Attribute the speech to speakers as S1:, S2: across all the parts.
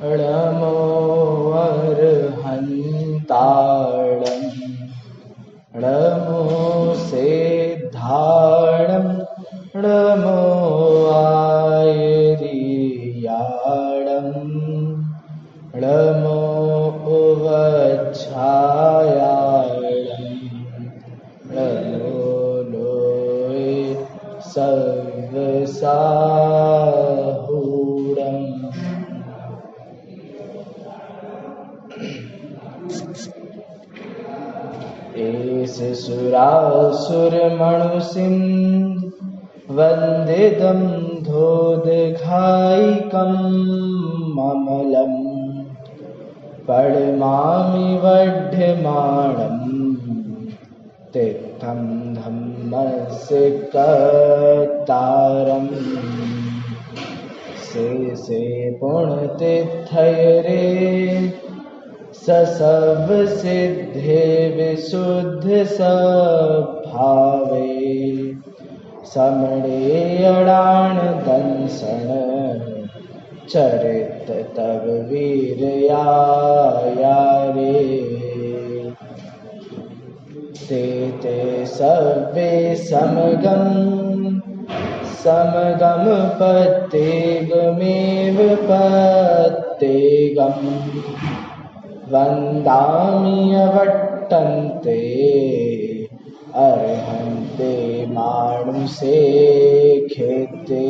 S1: णमो अर्हन्ताणं णमो सेद्धाणं णमो आयर्याणं णमो उवच्छायाणं णमो लोये सर्वसाहूणम्। एष सुरासुरमणुषिं वन्दितं धोदघायिकं ममलं पडमामि वढ्यमाणं तीर्थं धम्मस्य कर्तारम्। से पुण्यतीर्थैरे ससव सिद्धे विशुद्ध सभावे समणे अडाण दंसन चरित तव वीरया रे। ते सर्वे समगम पत्तेगमेव पत्तेगम् वन्दामि अवट्टन्ते अर्हन्ते मानुषे खेते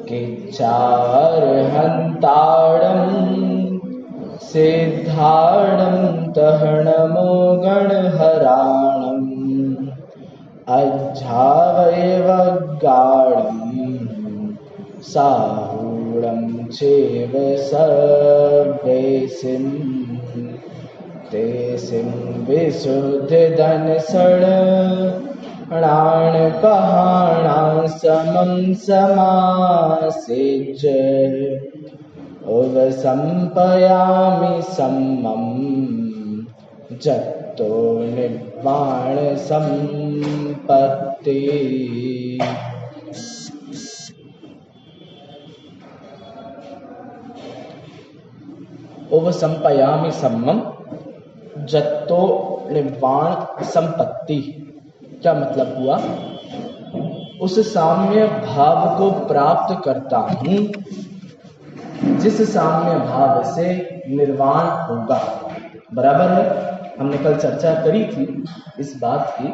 S1: किच्चार्हन्ताडं सिद्धाडं तहणमो गणहराणम् अज्झावयवगाढं साहूढं चैव सर्वेसिं तेसिं विशुद्धधनषड्णाणकहाणां समं समासेज उपसम्पयामि सम्मं जत्तो निर्वाण संपत्ति। उपसंपयामि सम्मम जत्तो निर्वाण संपत्ति। क्या मतलब हुआ? उस साम्य भाव को प्राप्त करता हूं जिस साम्य भाव से निर्वाण होगा। बराबर है। हमने कल चर्चा करी थी इस बात की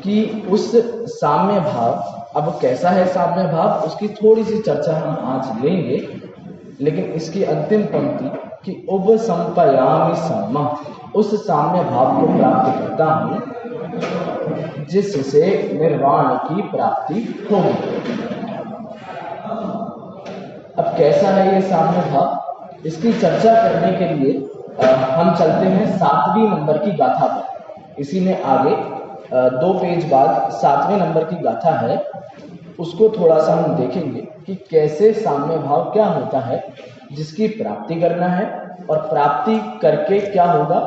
S1: कि उस साम्य भाव, अब कैसा है साम्य भाव, उसकी थोड़ी सी चर्चा हम आज लेंगे। लेकिन इसकी अंतिम पंक्ति कि उपसंपयामि सम्मम, उस साम्य भाव को प्राप्त करता हूं जिससे निर्वाण की प्राप्ति होगी। अब कैसा है ये साम्य भाव, इसकी चर्चा करने के लिए हम चलते हैं 7वें नंबर की गाथा पर। इसी में आगे 2 पेज बाद 7वें नंबर की गाथा है, उसको थोड़ा सा हम देखेंगे कि कैसे साम्य भाव क्या होता है जिसकी प्राप्ति करना है और प्राप्ति करके क्या होगा,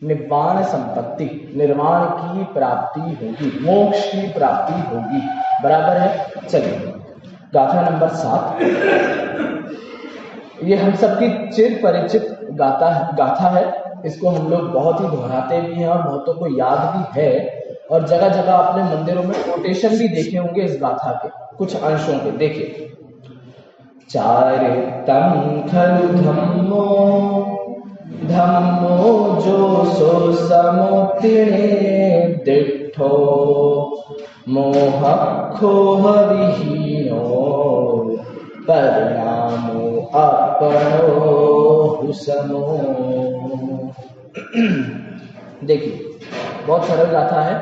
S1: निर्वाण संपत्ति, निर्वाण की प्राप्ति होगी, मोक्ष की प्राप्ति होगी। बराबर है। चलिए गाथा नंबर 7, ये हम सबकी चिर परिचित गाथा है। इसको हम लोग बहुत ही दोहराते भी हैं और बहुतों को याद भी है, और जगह जगह अपने मंदिरों में कोटेशन भी देखे होंगे इस गाथा के कुछ अंशों के। देखिए, चारितं खलु धम्मो धम्मो जो सो समुत्तिणे दिट्ठो मोहक्षोह विहीनो परिणामो अपनो हुसनो। देखिए, बहुत सरल गाथा है।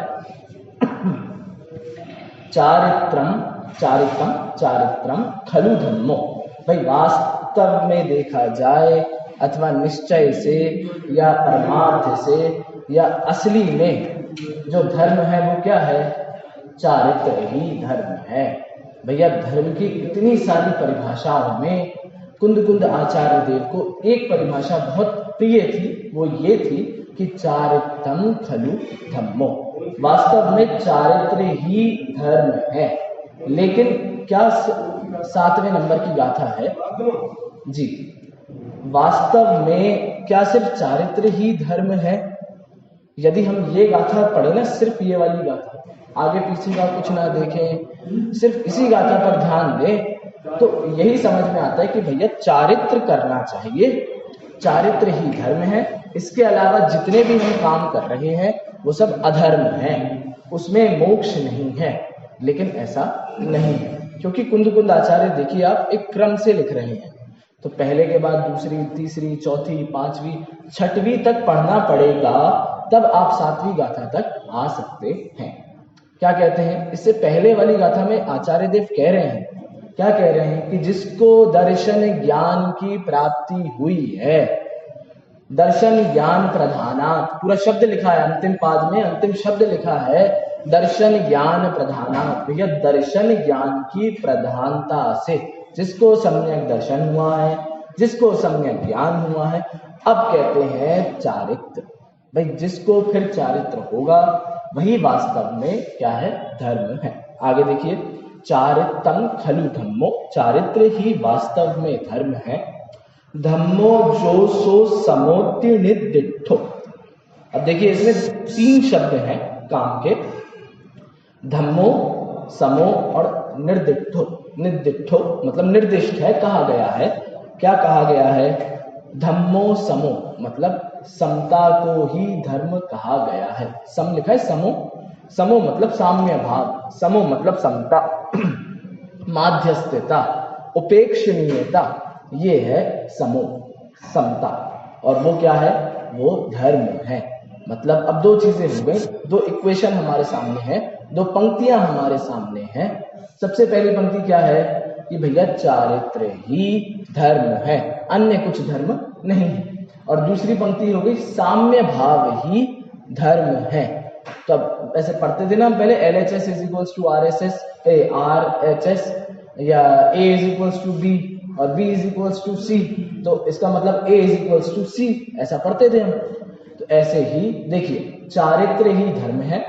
S1: चारित्रम खलु धम्मो, भाई वास्तव में देखा जाए अथवा निश्चय से या परमार्थ से या असली में जो धर्म है वो क्या है? चारित्र ही धर्म है। भैया धर्म की इतनी सारी परिभाषाओं में कुंद आचार्य देव को एक परिभाषा बहुत प्रिय थी, वो ये थी कि चारित्रम खलु धम्मो, वास्तव में चारित्र ही धर्म है। लेकिन क्या 7वें नंबर की गाथा है जी, वास्तव में क्या सिर्फ चारित्र ही धर्म है? यदि हम ये गाथा पढ़े ना, सिर्फ ये वाली गाथा, आगे पीछे का कुछ ना देखें, सिर्फ इसी गाथा पर ध्यान दें, तो यही समझ में आता है कि भैया चारित्र करना चाहिए, चारित्र ही धर्म है। इसके अलावा जितने भी हम काम कर रहे हैं वो सब अधर्म है, उसमें मोक्ष नहीं है। लेकिन ऐसा नहीं है, क्योंकि कुंद आचार्य देखिए आप एक क्रम से लिख रहे हैं, तो पहले के बाद दूसरी, तीसरी, चौथी, पांचवी, छठवीं तक पढ़ना पड़ेगा, तब आप 7वीं गाथा तक आ सकते हैं। क्या कहते हैं? इससे पहले वाली गाथा में आचार्य देव कह रहे हैं, क्या कह रहे हैं कि जिसको दर्शन ज्ञान की प्राप्ति हुई है, दर्शन ज्ञान प्रधानात, पूरा शब्द लिखा है अंतिम पाद में, अंतिम शब्द लिखा है दर्शन ज्ञान प्रधानात। भैया दर्शन ज्ञान की प्रधानता से जिसको सम्यक दर्शन हुआ है, जिसको सम्यक ज्ञान हुआ है, अब कहते हैं चारित्र। भाई जिसको फिर चारित्र होगा वही वास्तव में क्या है? धर्म है। आगे देखिए, चारित्रं खलु धम्मो, चारित्र ही वास्तव में धर्म है। धम्मो जो सो समोत्तिनिदिठो। अब देखिए इसमें 3 शब्द हैं काम के, धम्मो, समो और निर्दिठो। निर्दिठो मतलब निर्दिष्ट है, कहा गया है। क्या कहा गया है? धम्मो समो मतलब समता को ही धर्म कहा गया है। सम लिखा है समो, समो मतलब साम्य भाव, समो मतलब समता, माध्यस्थता, उपेक्षणीयता, ये है समो, समता। और वो क्या है? वो धर्म है। मतलब अब 2 चीजें हो गई, 2 इक्वेशन हमारे सामने है, 2 पंक्तियां हमारे सामने हैं। सबसे पहली पंक्ति क्या है कि भैया चारित्र ही धर्म है, अन्य कुछ धर्म नहीं है। और दूसरी पंक्ति हो गई साम्य भाव ही धर्म है। तो अब ऐसे पढ़ते थे ना हम पहले, LHS is equals to RSS, RHS, या A is equals to B और B is equals to C, तो इसका मतलब A is equals to C, ऐसा पढ़ते थे हम। तो ऐसे ही देखिए, चारित्र ही धर्म है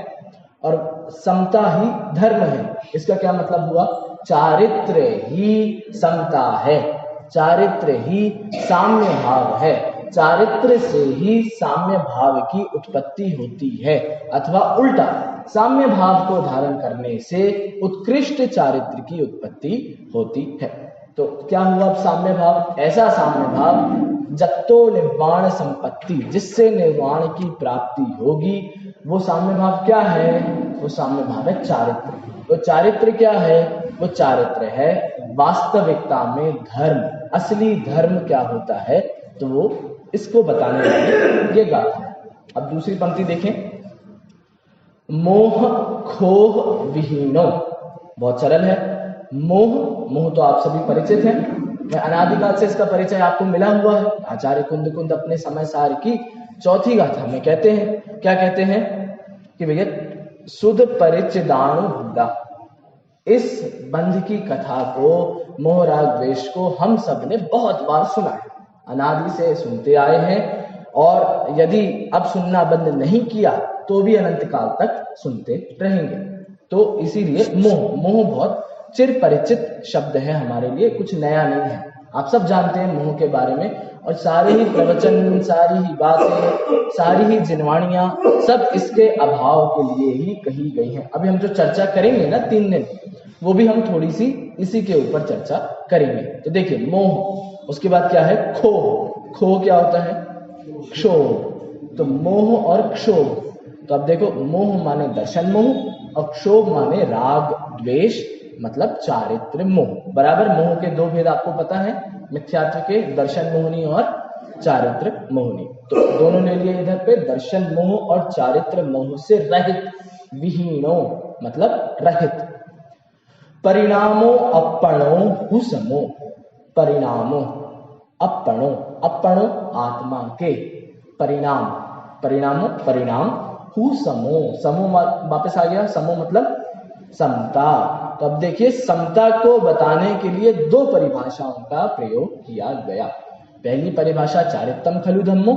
S1: और समता ही धर्म है। इसका क्या मतलब हुआ? चारित्र ही समता है, चारित्र ही साम्य भाव है, चारित्र से ही साम्य भाव की उत्पत्ति होती है, अथवा उल्टा, साम्य भाव को धारण करने से उत्कृष्ट चारित्र की उत्पत्ति होती है। तो क्या हुआ अब साम्य भाव? ऐसा साम्य भाव जत्तो निर्वाण संपत्ति, जिससे निर्वाण की प्राप्ति होगी, वो साम्य भाव क्या है? वो साम्य भाव है चारित्र। तो चारित्र क्या है? वो चारित्र है वास्तविकता में धर्म। असली धर्म क्या होता है? तो वो इसको बताने वाली ये गाथा है। अब दूसरी पंक्ति देखें, मोह खोह विहीनो, बहुत सरल है। मोह, मोह तो आप सभी परिचित हैं, मैं अनादिकाल से इसका परिचय आपको मिला हुआ है। आचार्य कुंद अपने समय सार की 4थी गाथा में कहते हैं, क्या कहते हैं कि भैया सुध परिचिदानु हुदा, इस बंध की कथा को, मोह राग द्वेष को हम सब ने बहुत बार सुना है, अनादि से सुनते आए हैं, और यदि अब सुनना बंद नहीं किया तो भी अनंत काल तक सुनते रहेंगे। तो इसीलिए मोह बहुत चिर परिचित शब्द है हमारे लिए, कुछ नया नहीं है। आप सब जानते हैं मोह के बारे में, और सारे ही प्रवचन, सारी ही बातें, सारी ही जिनवाणियां सब इसके अभाव के लिए ही कही गई हैं। अभी हम जो चर्चा करेंगे ना 3 दिन, वो भी हम थोड़ी सी इसी के ऊपर चर्चा करेंगे। तो देखिए मोह, उसके बाद क्या है? खोह। खोह क्या होता है? क्षोभ। तो मोह और क्षोभ, तो अब देखो, मोह माने दर्शन मोह और क्षोभ माने राग द्वेष, मतलब चारित्र मोह। बराबर, मोह के 2 भेद आपको पता है, मिथ्यात्व के, दर्शन मोहनी और चारित्र मोहनी। तो दोनों ले लिए इधर पे, दर्शन मोह और चारित्र मोह से रहित, विहीनो मतलब रहित। परिणामो अपणो हुसमो, परिणामो अपणो, अपणो आत्मा के, परिणाम, परिणामो परिणाम, हुसमो, समो वापस आ गया, समो मतलब समता। तो अब देखिए, समता को बताने के लिए 2 परिभाषाओं का प्रयोग किया गया। पहली परिभाषा चारित्रम खलु धम्मो,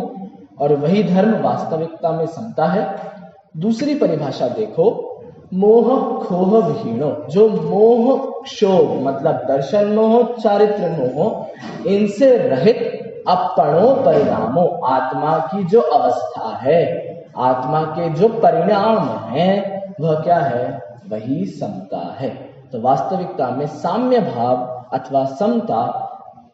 S1: और वही धर्म वास्तविकता में समता है। दूसरी परिभाषा देखो, मोह खोह विहीणो, जो मोह क्षोभ मतलब दर्शन मोह, चारित्र मोह, इनसे रहित अपणो परिणामो, आत्मा की जो अवस्था है, आत्मा के जो परिणाम हैं, वह क्या है? वही समता है। तो वास्तविकता में साम्य भाव अथवा समता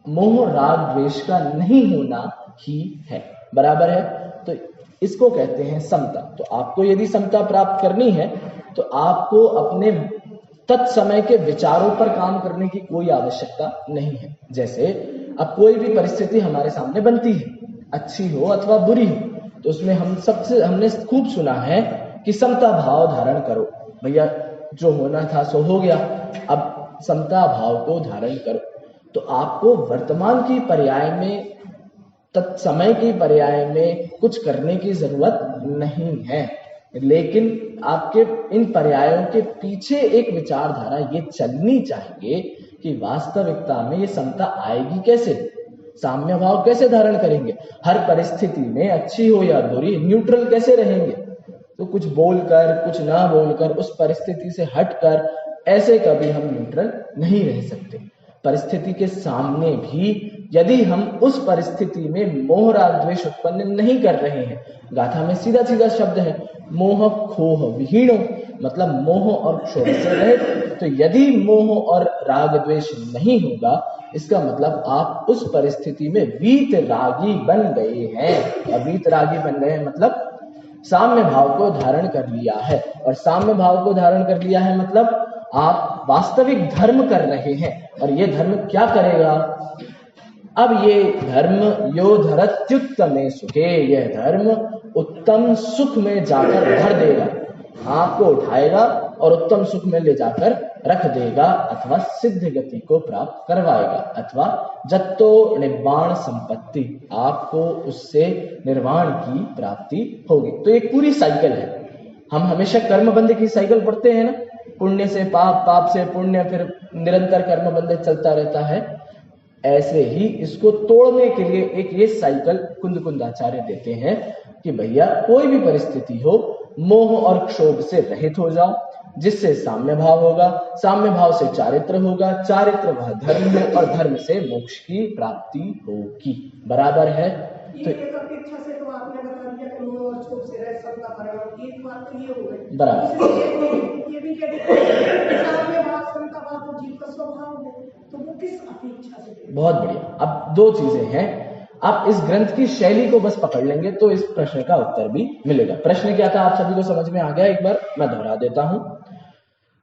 S1: मोह राग द्वेष का नहीं होना ही है। बराबर है? तो इसको कहते हैं समता। तो आपको यदि समता प्राप्त करनी है तो आपको अपने तत्समय के विचारों पर काम करने की कोई आवश्यकता नहीं है। जैसे अब कोई भी परिस्थिति हमारे सामने बनती है, अच्छी हो अथवा बुरी हो, तो उसमें हमने खूब सुना है कि समता भाव धारण करो। भैया जो होना था सो हो गया, अब समता भाव को धारण करो। तो आपको वर्तमान की पर्याय में, तत्समय की पर्याय में कुछ करने की जरूरत नहीं है, लेकिन आपके इन पर्यायों के पीछे एक विचारधारा ये चलनी चाहिए कि वास्तविकता में ये समता आएगी कैसे, साम्य भाव कैसे धारण करेंगे, हर परिस्थिति में अच्छी हो या बुरी न्यूट्रल कैसे रहेंगे। तो कुछ बोलकर कुछ ना बोलकर, उस परिस्थिति से हटकर ऐसे कभी हम न्यूट्रल नहीं रह सकते। परिस्थिति के सामने भी यदि हम उस परिस्थिति में मोह राग द्वेष उत्पन्न नहीं कर रहे हैं, गाथा में सीधा सीधा शब्द है मोह खोह विहीणो, मतलब मोह और क्षोभ से रहित। तो यदि मोह और राग द्वेष नहीं होगा, इसका मतलब आप उस परिस्थिति में वीत रागी बन गए हैं। और वीत रागी बन गए हैं मतलब साम्य भाव को धारण कर लिया है। और साम्य भाव को धारण कर लिया है मतलब आप वास्तविक धर्म कर रहे हैं। और ये धर्म क्या करेगा? अब ये धर्म यो धरत्युत्तमे सुखे, यह धर्म उत्तम सुख में जाकर भर देगा, आपको उठाएगा और उत्तम सुख में ले जाकर रख देगा, अथवा सिद्ध गति को प्राप्त करवाएगा, अथवा जत्तो निर्वाण संपत्ति, आपको उससे निर्वाण की प्राप्ति होगी। तो एक पूरी साइकिल है। हम हमेशा कर्म बंध की साइकिल पढ़ते हैं ना, पुण्य से पाप, पाप से पुण्य, फिर निरंतर कर्म बंध चलता रहता है। ऐसे ही इसको तोड़ने के लिए एक ये साइकिल कुंद कुंदाचार्य देते हैं कि भैया कोई भी परिस्थिति हो, मोह और क्षोभ से रहित हो जाओ, जिससे साम्य भाव होगा, साम्य भाव से चारित्र होगा, चारित्र वह धर्म है और धर्म से मोक्ष की प्राप्ति होगी। बराबर है? तो बराबर, बहुत बढ़िया। अब दो चीजें हैं, आप इस ग्रंथ की शैली को बस पकड़ लेंगे तो इस प्रश्न का उत्तर भी मिलेगा। प्रश्न क्या था आप सभी को समझ में आ गया? एक बार मैं दोहरा देता हूं।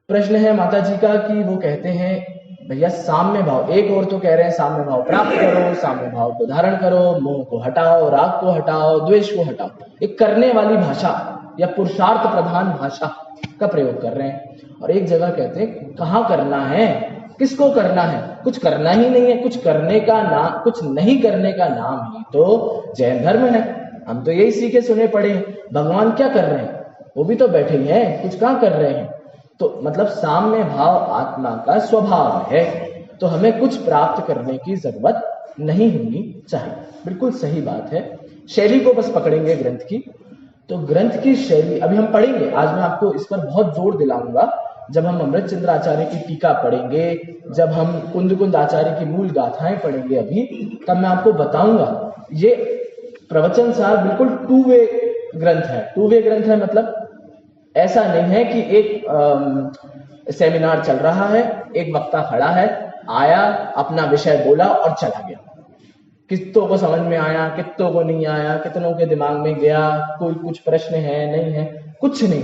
S1: प्रश्न है माता जी का कि वो कहते हैं भैया साम्य भाव, एक और तो कह रहे हैं साम्य भाव प्राप्त करो, साम्य भाव को धारण करो, मोह को हटाओ, राग को हटाओ, द्वेष को हटाओ, एक करने वाली भाषा या पुरुषार्थ प्रधान भाषा का प्रयोग कर रहे हैं। और एक जगह कहते हैं कहाँ करना है, किसको करना है? कुछ करना ही नहीं है, कुछ करने का नाम, कुछ नहीं करने का नाम ही तो जैन धर्म है। हम तो यही सीखे सुने पड़े हैं। भगवान क्या कर रहे हैं? वो भी तो बैठे हैं, कुछ कहाँ कर रहे हैं। तो मतलब साम्य भाव आत्मा का स्वभाव है, तो हमें कुछ प्राप्त करने की जरूरत नहीं होनी चाहिए। बिल्कुल सही बात है। शैली को बस पकड़ेंगे ग्रंथ की, तो ग्रंथ की शैली अभी हम पढ़ेंगे। आज मैं आपको इस पर बहुत जोर दिलाऊंगा। जब हम अमृतचंद्र आचार्य की टीका पढ़ेंगे, जब हम कुंद कुंद आचार्य की मूल गाथाएं पढ़ेंगे अभी, तब मैं आपको बताऊंगा ये प्रवचन सार बिल्कुल टू वे ग्रंथ है। टू वे ग्रंथ है मतलब ऐसा नहीं है कि एक सेमिनार चल रहा है, एक वक्ता खड़ा है, आया, अपना विषय बोला और चला गया। कितनों को समझ में आया, कितनों को नहीं आया, कितनों के दिमाग में गया, कोई कुछ प्रश्न है नहीं है, कुछ नहीं,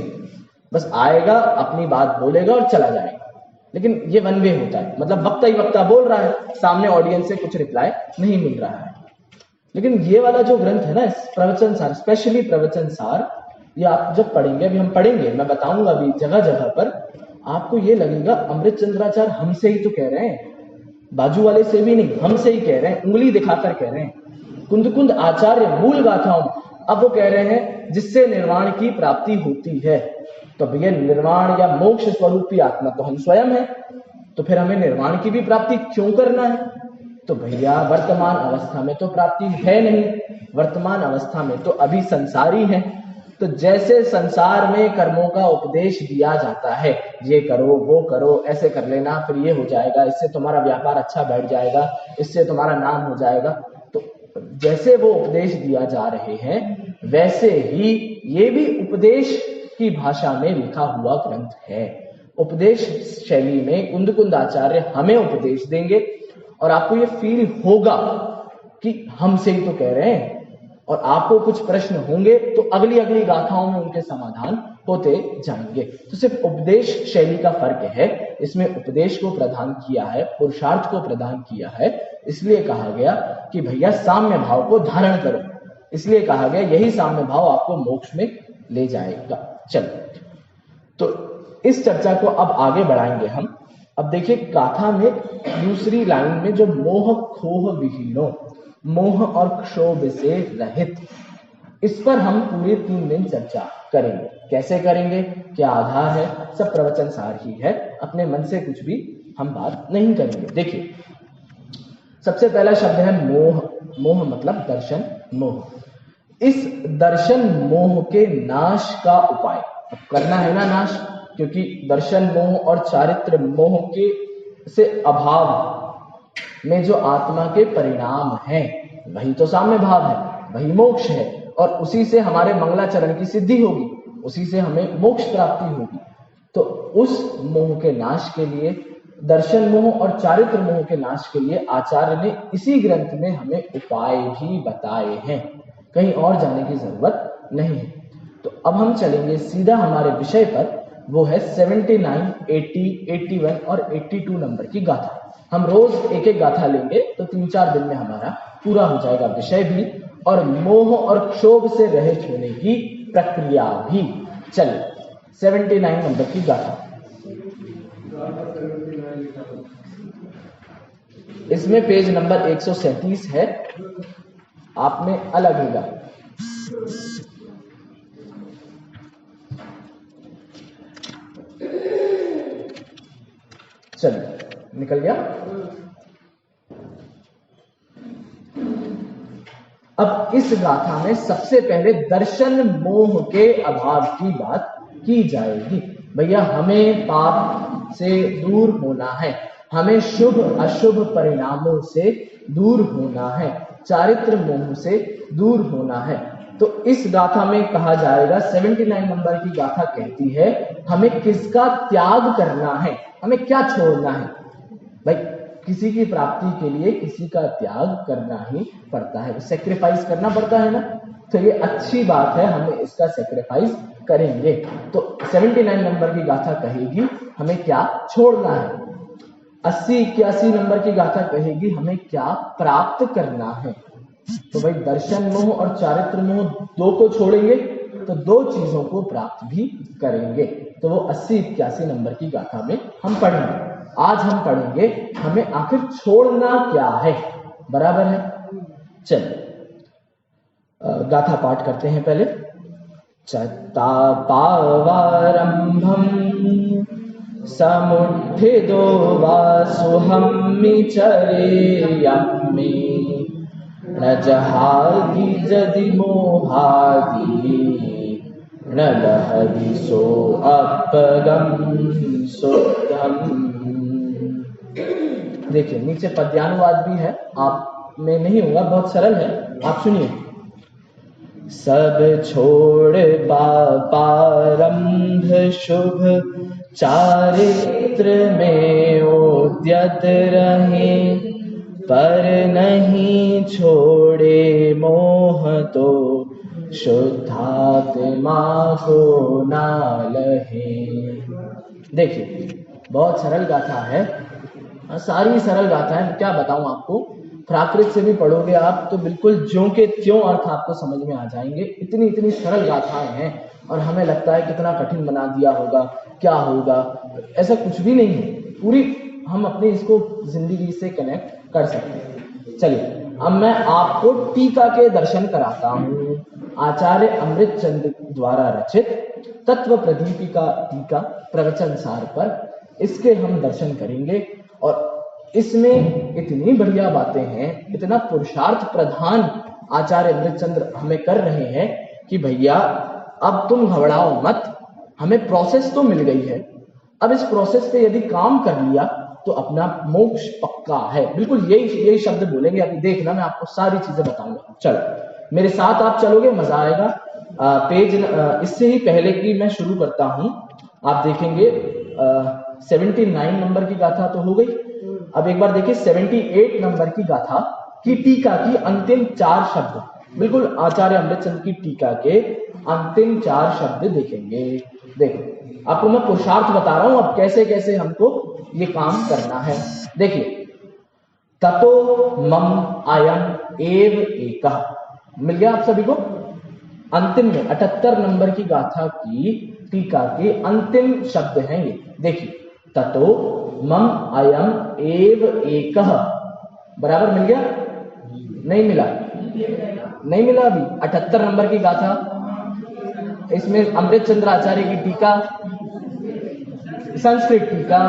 S1: बस आएगा, अपनी बात बोलेगा और चला जाएगा। लेकिन ये वन वे होता है, मतलब वक्ता ही वक्ता बोल रहा है, सामने ऑडियंस से कुछ रिप्लाई नहीं मिल रहा है। लेकिन ये वाला जो ग्रंथ है ना, प्रवचन सार, स्पेशली प्रवचन सार, ये आप जब पढ़ेंगे, अभी हम पढ़ेंगे, मैं बताऊंगा अभी जगह जगह पर, आपको ये लगेगा अमृतचंद्राचार्य हमसे ही तो कह रहे हैं, बाजू वाले से भी नहीं, हमसे ही कह रहे हैं, उंगली दिखाकर कह रहे हैं। कुंद कुंद आचार्य मूल गाथाओं, अब वो कह रहे हैं जिससे निर्वाण की प्राप्ति होती है। तो भैया निर्वाण या मोक्ष स्वरूपी आत्मा तो हम स्वयं है, तो फिर हमें निर्वाण की भी प्राप्ति क्यों करना है? तो भैया वर्तमान अवस्था में तो प्राप्ति है नहीं, वर्तमान अवस्था में तो अभी संसारी है। तो जैसे संसार में कर्मों का उपदेश दिया जाता है, ये करो वो करो, ऐसे कर लेना फिर ये हो जाएगा, इससे तुम्हारा व्यापार अच्छा बैठ जाएगा, इससे तुम्हारा नाम हो जाएगा, तो जैसे वो उपदेश दिया जा रहे हैं वैसे ही ये भी उपदेश की भाषा में लिखा हुआ ग्रंथ है। उपदेश शैली में कुंद आचार्य हमें उपदेश देंगे और आपको ये फील होगा कि हमसे ही तो कह रहे हैं, और आपको कुछ प्रश्न होंगे तो अगली अगली गाथाओं में उनके समाधान होते जाएंगे। तो सिर्फ उपदेश शैली का फर्क है, इसमें उपदेश को प्रदान किया है, पुरुषार्थ को प्रदान किया है, इसलिए कहा गया कि भैया साम्य भाव को धारण करो, इसलिए कहा गया यही साम्य भाव आपको मोक्ष में ले जाएगा। चलो, तो इस चर्चा को अब आगे बढ़ाएंगे हम। अब देखिए गाथा में दूसरी लाइन में जो मोह खोह विहीनो, मोह और क्षोभ से रहित, इस पर हम पूरे 3 दिन चर्चा करेंगे। कैसे करेंगे, क्या आधार है, सब प्रवचन सार ही है, अपने मन से कुछ भी हम बात नहीं करेंगे। देखिए सबसे पहला शब्द है मोह। मोह मतलब दर्शन मोह। इस दर्शन मोह के नाश का उपाय अब करना है ना नाश, क्योंकि दर्शन मोह और चारित्र मोह के से अभाव में जो आत्मा के परिणाम हैं वही तो साम्य भाव है, वही मोक्ष है, और उसी से हमारे मंगलाचरण की सिद्धि होगी, उसी से हमें मोक्ष प्राप्ति होगी। तो उस मोह के नाश के लिए, दर्शन मोह और चारित्र मोह के नाश के लिए आचार्य ने इसी ग्रंथ में हमें उपाय भी बताए हैं, कहीं और जाने की जरूरत नहीं है। तो अब हम चलेंगे सीधा हमारे विषय पर, वो है 79, 80, 81 और 82 नंबर की गाथा। हम रोज एक एक गाथा लेंगे तो 3-4 दिन में हमारा पूरा हो जाएगा विषय भी, और मोह और क्षोभ से रहित होने की प्रक्रिया भी। चलिए 79 नंबर की गाथा, इसमें पेज नंबर 137 है, आप में अलग होगा। चलिए निकल गया। अब इस गाथा में सबसे पहले दर्शन मोह के अभाव की बात की जाएगी। भैया हमें पाप से दूर होना है, हमें शुभ अशुभ परिणामों से दूर होना है, चारित्र मोह से दूर होना है। तो इस गाथा में कहा जाएगा, 79 नंबर की गाथा कहती है हमें किसका त्याग करना है, हमें क्या छोड़ना है। भाई किसी की प्राप्ति के लिए किसी का त्याग करना ही पड़ता है, सेक्रीफाइस करना पड़ता है ना, तो ये अच्छी बात है, हमें इसका सेक्रीफाइस करेंगे। तो 79 नंबर की गाथा कहेगी हमें क्या छोड़ना है, 80-81 नंबर की गाथा कहेगी हमें क्या प्राप्त करना है। तो भाई दर्शन मोह और चारित्र मोह दो को छोड़ेंगे तो 2 चीजों को प्राप्त भी करेंगे। तो वो 80-81 नंबर की गाथा में हम पढ़ेंगे। आज हम पढ़ेंगे हमें आखिर छोड़ना क्या है, बराबर है। चलिए गाथा पाठ करते हैं पहले। चत्ता पावारंभम समुत्थितो वासुहम्मि चरेयम्मि न जहादि जदि मोहादि न लहरि सो अपगम सुद्धम। देखिए नीचे पद्यानुवाद भी है, आप में नहीं होगा, बहुत सरल है, आप सुनिए। सब छोड़ पारंभ शुभ चारित्र में उद्यत रहे, पर नहीं छोड़े मोह तो शुद्धात्मा को ना लहे। देखिए बहुत सरल गाथा है, सारी सरल गाथा है, क्या बताऊं आपको, प्राकृत से भी पढ़ोगे आप तो बिल्कुल ज्यों के त्यों अर्थ आपको समझ में आ जाएंगे। इतनी सरल गाथाएं हैं और हमें लगता है कितना कठिन बना दिया होगा, क्या होगा, ऐसा कुछ भी नहीं है, पूरी हम अपने इसको जिंदगी से कनेक्ट कर सकते हैं। चलिए अब मैं आपको टीका के दर्शन कराता हूँ। आचार्य अमृत चंद्र द्वारा रचित तत्व प्रदीपिका टीका प्रवचन सार पर इसके हम दर्शन करेंगे। और इसमें इतनी बढ़िया बातें हैं, इतना पुरुषार्थ प्रधान आचार्य अमृतचंद्र हमें कर रहे हैं कि भैया अब तुम घबराओ मत, हमें प्रोसेस तो मिल गई है। अब इस प्रोसेस पे यदि काम कर लिया तो अपना मोक्ष पक्का है। बिल्कुल यही शब्द बोलेंगे। अभी देखना, मैं आपको सारी चीजें बताऊंगा। चलो मेरे साथ आप चलोगे, मजा आएगा। पेज इससे ही पहले की मैं शुरू करता हूं। आप देखेंगे 79 नंबर की गाथा तो हो गई। अब एक बार देखिए 78 नंबर की गाथा की टीका की अंतिम 4 शब्द, बिल्कुल आचार्य अमृतचंद की टीका के अंतिम 4 शब्द देखेंगे। देखो आपको मैं पुरुषार्थ बता रहा हूं अब कैसे कैसे हमको ये काम करना है। देखिए, ततो मम अयम एव एकः, मिल गया आप सभी को। अंतिम में 78 नंबर की गाथा की टीका के अंतिम शब्द हैं ये। देखिए, ततो मम अयम एव एकः, बराबर मिल गया? नहीं मिला? नहीं मिला अभी। 78 नंबर की गाथा, इसमें अमृतचंद्र आचार्य की टीका, संस्कृत टीका,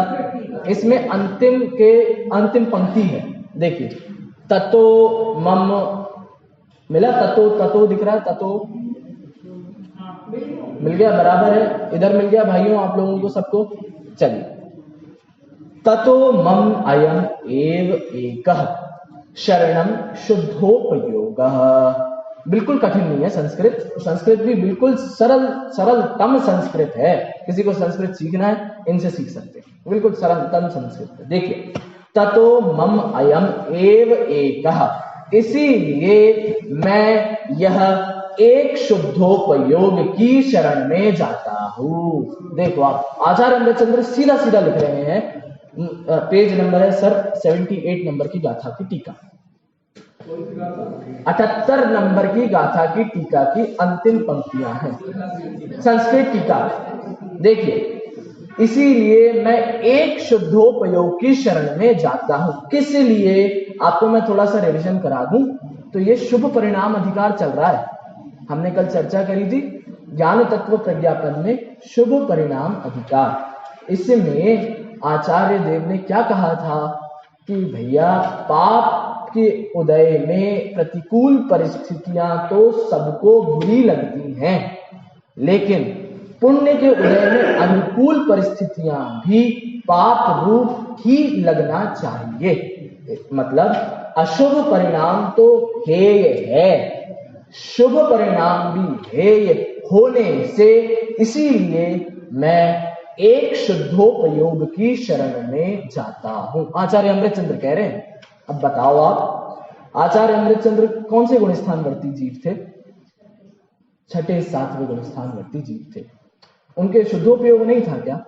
S1: इसमें अंतिम पंक्ति है। देखिए, ततो मम मिला? ततो दिख रहा है? ततो मिल गया, बराबर है। इधर मिल गया भाइयों आप लोगों को सबको? चलिए, ततो मम अयम एव एकः शरणम शुद्धोपयोगः। बिल्कुल कठिन नहीं है संस्कृत भी बिल्कुल सरलतम संस्कृत है। किसी को संस्कृत सीखना है इनसे सीख सकते हैं, बिल्कुल सरलतम संस्कृत है। देखिए, ततो मम अयम एव एकः, इसीलिए मैं यह एक शुद्धोपयोग की शरण में जाता हूं। देखो आप, आचार्य अमृतचंद्र सीधा सीधा लिख रहे हैं। पेज नंबर है सर 78 नंबर की गाथा की टीका, 78 नंबर की गाथा की टीका की अंतिम पंक्तियां हैं, संस्कृत टीका। देखिए, इसीलिए मैं एक शुद्धोपयोग की शरण में जाता हूं। किस लिए? आपको मैं थोड़ा सा रिविजन करा दूं तो ये शुभ परिणाम अधिकार चल रहा है। हमने कल चर्चा करी थी ज्ञान तत्व प्रज्ञापन में शुभ परिणाम अधिकार। इसमें आचार्य देव ने क्या कहा था कि भैया, पाप के उदय में प्रतिकूल परिस्थितियां तो सबको बुरी लगती हैं, लेकिन पुण्य के उदय में अनुकूल परिस्थितियां भी पाप रूप ही लगना चाहिए। मतलब अशुभ परिणाम तो हेय है, शुभ परिणाम भी हेय होने से इसीलिए मैं एक शुद्धोपयोग की शरण में जाता हूं। आचार्य अमृतचंद्र कह रहे हैं। अब बताओ आप, आचार्य अमृतचंद्र कौन से गुणस्थानवर्ती जीव थे? 6ठे 7वें गुणस्थानवर्ती जीव थे। उनके शुद्धोपयोग नहीं था क्या